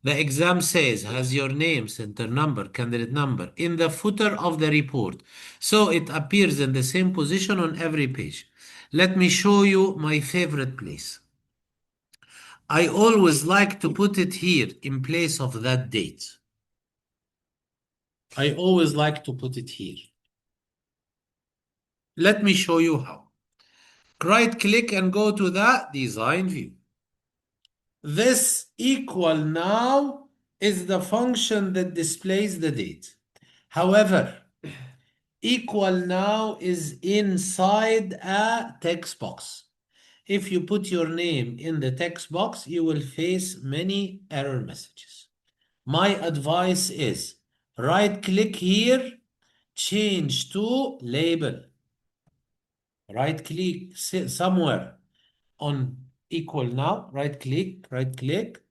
The exam says has your name, center number, candidate number in the footer of the report. So it appears in the same position on every page. Let me show you my favorite place. I always like to put it here in place of that date. I always like to put it here. Let me show you how. Right click and go to the design view. This equal now is the function that displays the date. However, equal now is inside a text box. If you put your name in the text box, you will face many error messages. My advice is right click here, change to label. Right click somewhere on equal now, right click,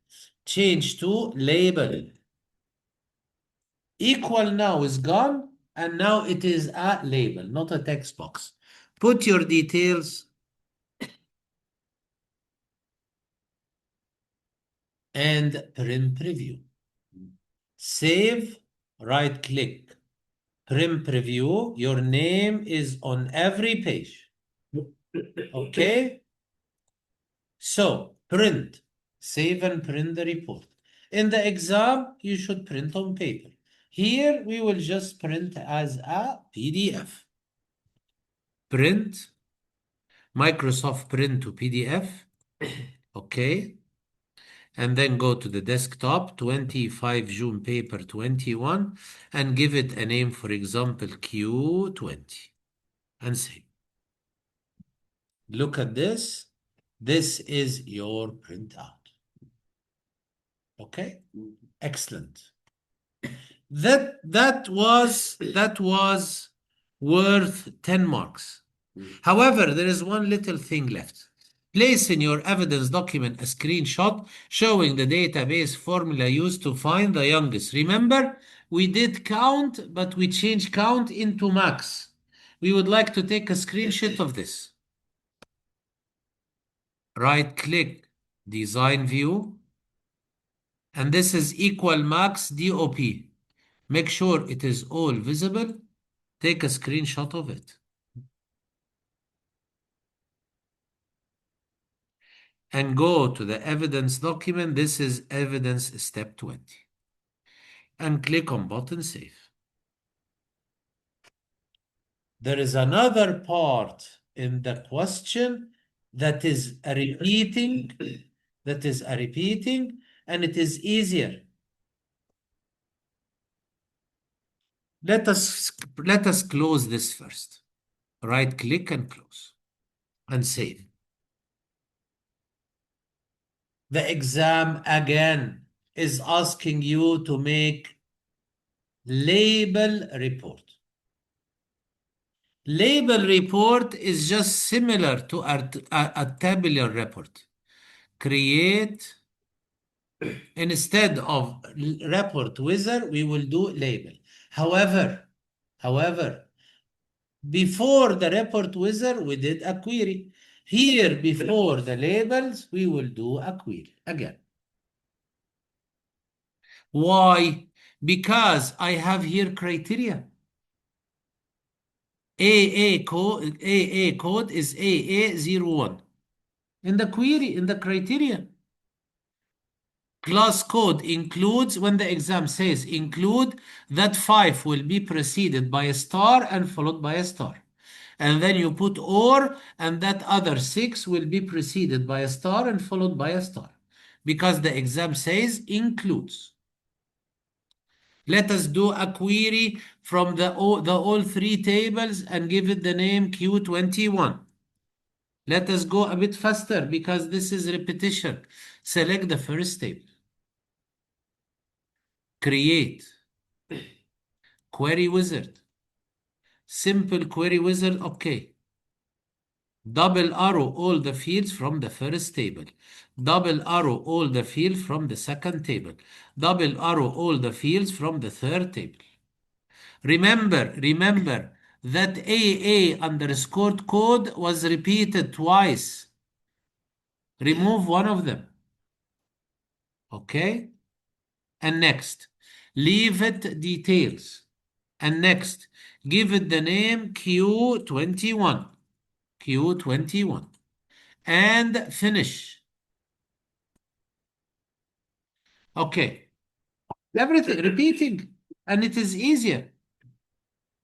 change to label. Equal now is gone, and now it is a label, not a text box. Put your details and print preview. Save, right click, print preview. Your name is on every page. Okay? So, print, save and print the report. In the exam, you should print on paper. Here, we will just print as a PDF. Print, Microsoft Print to PDF. Okay. And then go to the desktop, 25 June paper 21, and give it a name, for example, Q20, and save. Look at this. This is your printout. Okay? Excellent. That was worth 10 marks. However, there is one little thing left. Place in your evidence document a screenshot showing the database formula used to find the youngest. Remember, we did count, but we changed count into max. We would like to take a screenshot of this. Right click, design view, and this is equal max DOP. Make sure it is all visible. Take a screenshot of it. And go to the evidence document. This is evidence step 20. And click on button save. There is another part in the question that is a repeating, and it is easier. Let us close this first. Right click and close and save. The exam again is asking you to make label report. Label report is just similar to a tabular report. Create, instead of report wizard, we will do label. However, before the report wizard, we did a query. Here, before the labels, we will do a query again. Why? Because I have here criteria. AA code is AA01. In the query, in the criteria. Class code includes, when the exam says include, that 5 will be preceded by a star and followed by a star. And then you put or, and that other 6 will be preceded by a star and followed by a star. Because the exam says includes. Let us do a query from the all three tables and give it the name Q21. Let us go a bit faster because this is repetition. Select the first table. Create. Query wizard. Simple query wizard, okay. Double arrow all the fields from the first table. Double arrow all the fields from the second table. Double arrow all the fields from the third table. Remember that AA underscore code was repeated twice. Remove one of them. Okay? And next, leave it details. And next, give it the name Q21. Q21 and finish. Okay, everything repeating, and it is easier.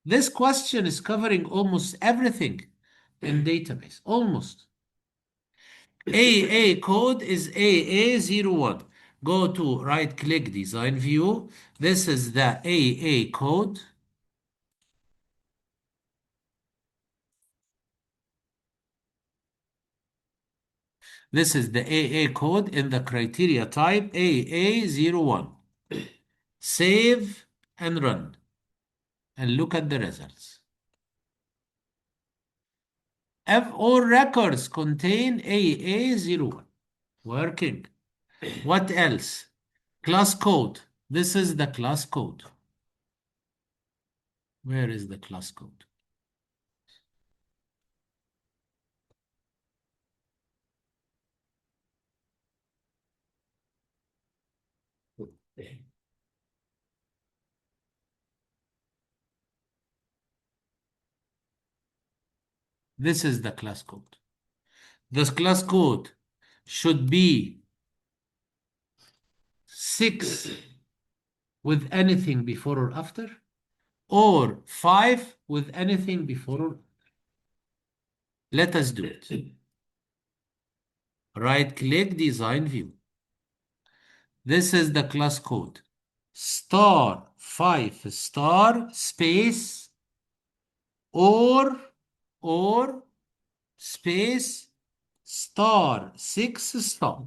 This question is covering almost everything in database, almost. AA code is AA01. Go to right click design view. This is the AA code. This is the AA code in the criteria type AA01. Save and run and look at the results. All records contain AA01. Working. What else? Class code. This is the class code. Where is the class code? This is the class code. This class code should be 6 with anything before or after, or 5 with anything before or after. Let us do it. Right click design view. This is the class code. Star 5 star space or space star 6 star.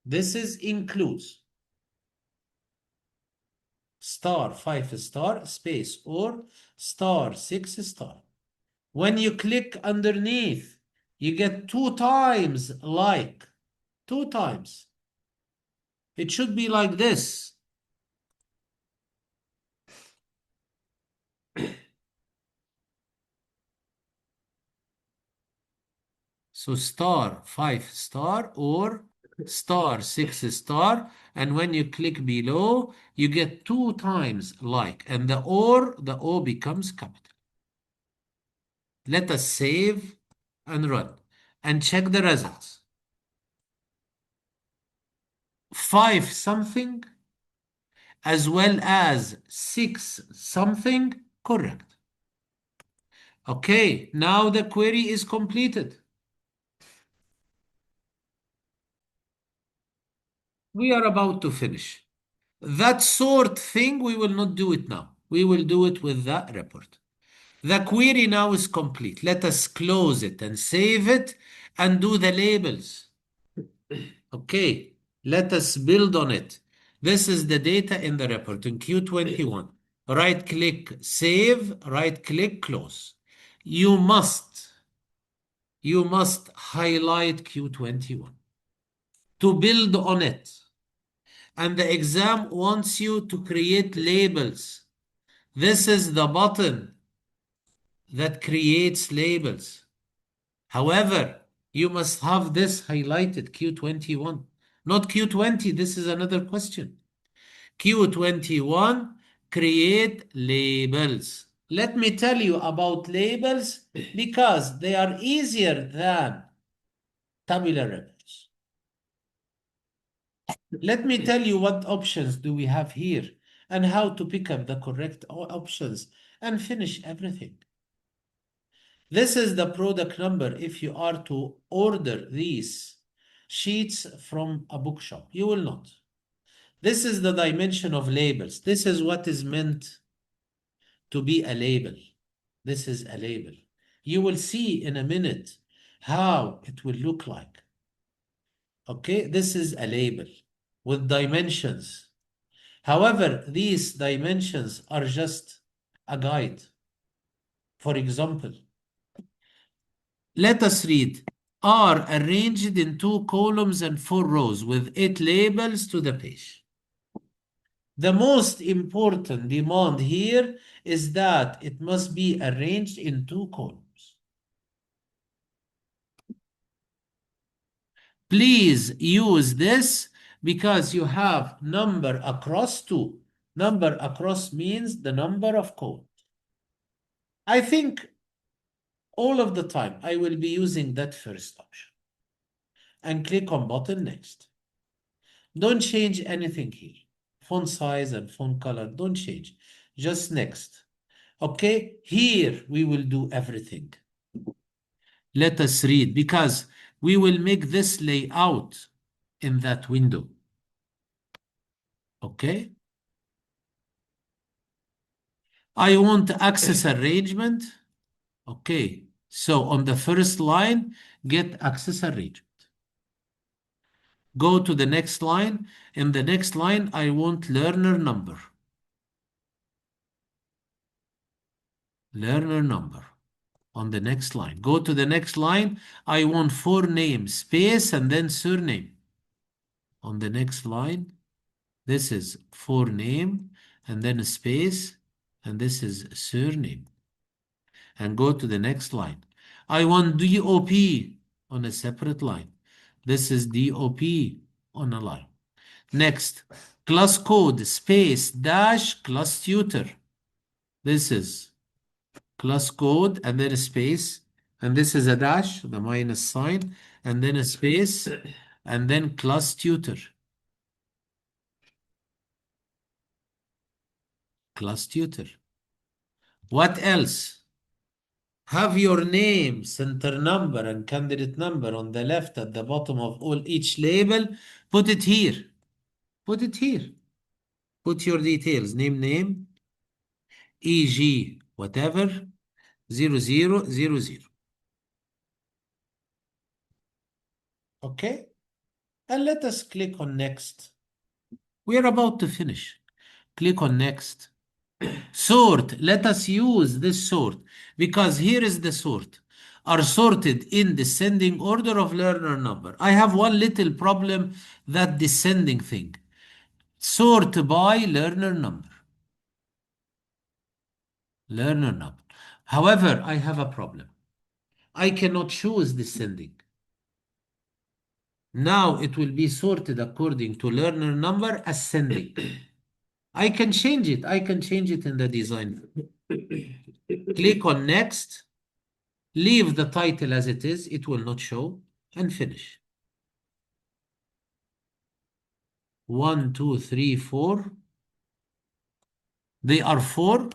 This is includes star 5 star space or star 6 star. When you click underneath, you get 2 times like. 2 times. It should be like this. So star 5 star or star 6 star, and when you click below, you get 2 times like, and the O becomes capital. Let us save and run and check the results. 5 something as well as 6 something correct. Okay, now the query is completed. We are about to finish. That sort thing, we will not do it now. We will do it with that report. The query now is complete. Let us close it and save it and do the labels. Okay, let us build on it. This is the data in the report in Q21. Right click, save, right click, close. You must highlight Q21 to build on it. And the exam wants you to create labels. This is the button that creates labels. However, you must have this highlighted, Q21, not Q20. This is another question. Q21, create labels. Let me tell you about labels because they are easier than tabular records. Let me tell you what options do we have here and how to pick up the correct options and finish everything. This is the product number if you are to order these sheets from a bookshop. You will not. This is the dimension of labels. This is what is meant to be a label. This is a label. You will see in a minute how it will look like. Okay, this is a label with dimensions. However, these dimensions are just a guide. For example, let us read. Are arranged in 2 columns and 4 rows with 8 labels to the page. The most important demand here is that it must be arranged in 2 columns. Please use this because you have number across 2. Number across means the number of columns. I think All of the time, I will be using that first option and click on button next. Don't change anything here. Font size and font color, don't change. Just next. Okay, here we will do everything. Let us read because we will make this layout in that window. Okay. I want axis arrangement. Okay. So on the first line, get axis arrangement. Go to the next line. In the next line, I want learner number. Learner number. On the next line. Go to the next line. I want forename, space, and then surname. On the next line, this is forename, and then a space, and this is surname. And go to the next line. I want DOP on a separate line. This is DOP on a line. Next, class code, space, dash, class tutor. This is class code and then a space, and this is a dash, the minus sign, and then a space, and then class tutor. Class tutor. What else? Have your name, center number, and candidate number on the left at the bottom of all each label. Put it here. Put it here. Put your details. Name, EG, whatever, 0000. Okay? And let us click on next. We are about to finish. Click on next. Sort. Let us use this sort because here is the sort. Are sorted in descending order of learner number. I have one little problem, that descending thing. Sort by learner number. Learner number. However, I have a problem. I cannot choose descending. Now it will be sorted according to learner number ascending. I can change it. I can change it in the design. Click on next. Leave the title as it is. It will not show. And finish. 1, 2, 3, 4. They are 4.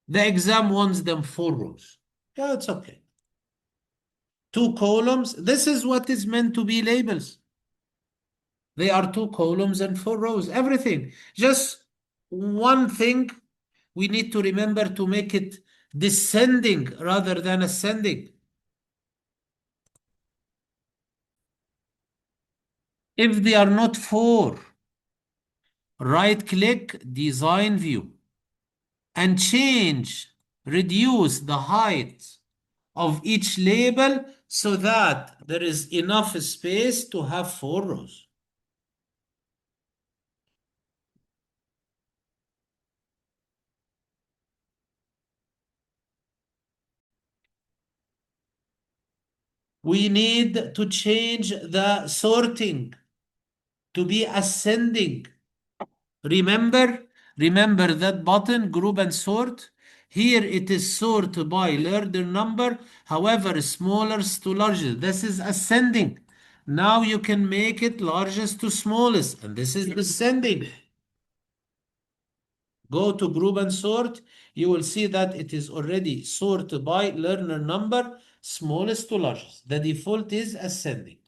The exam wants them 4 rows. Yeah, it's okay. 2 columns. This is what is meant to be labels. They are 2 columns and 4 rows. Everything. Just one thing we need to remember to make it descending rather than ascending. If they are not 4, right click design view and change, reduce the height of each label so that there is enough space to have 4 rows. We need to change the sorting to be ascending. Remember that button, group and sort. Here it is sort by learner number, however, smallest to largest. This is ascending. Now you can make it largest to smallest, and this is descending. Go to group and sort. You will see that it is already sort by learner number, smallest to largest. The default is ascending.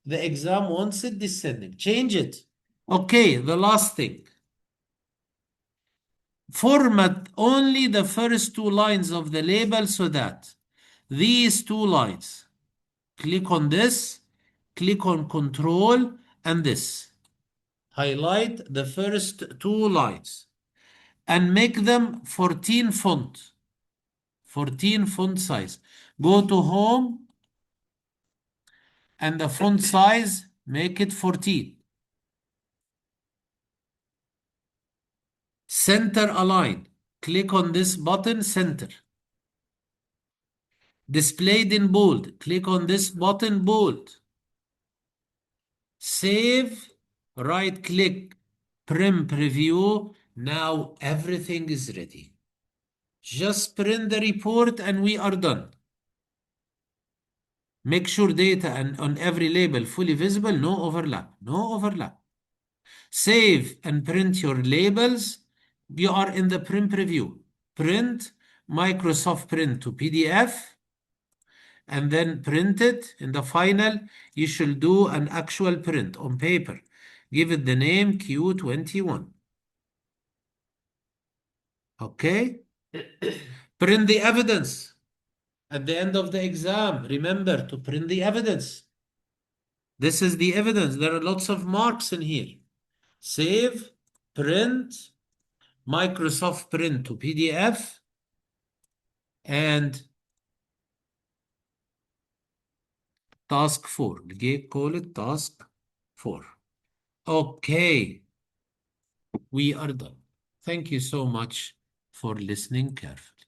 The exam wants it descending. Change it. Okay, the last thing. Format only the first 2 lines of the label so that these 2 lines, click on this, click on control and this. Highlight the first 2 lines and make them 14 font. 14 font size. Go to home and the font size, make it 14. Center align. Click on this button, center. Displayed in bold. Click on this button, bold. Save, right click, preview. Now everything is ready. Just print the report and we are done. Make sure data and on every label fully visible, no overlap, no overlap. Save and print your labels. You are in the print preview. Print Microsoft Print to PDF and then print it. In the final, you should do an actual print on paper. Give it the name Q21. Okay? Print the evidence. At the end of the exam, remember to print the evidence. This is the evidence. There are lots of marks in here. Save, print, Microsoft Print to PDF, and task 4. Call it task 4. Okay, we are done. Thank you so much for listening carefully.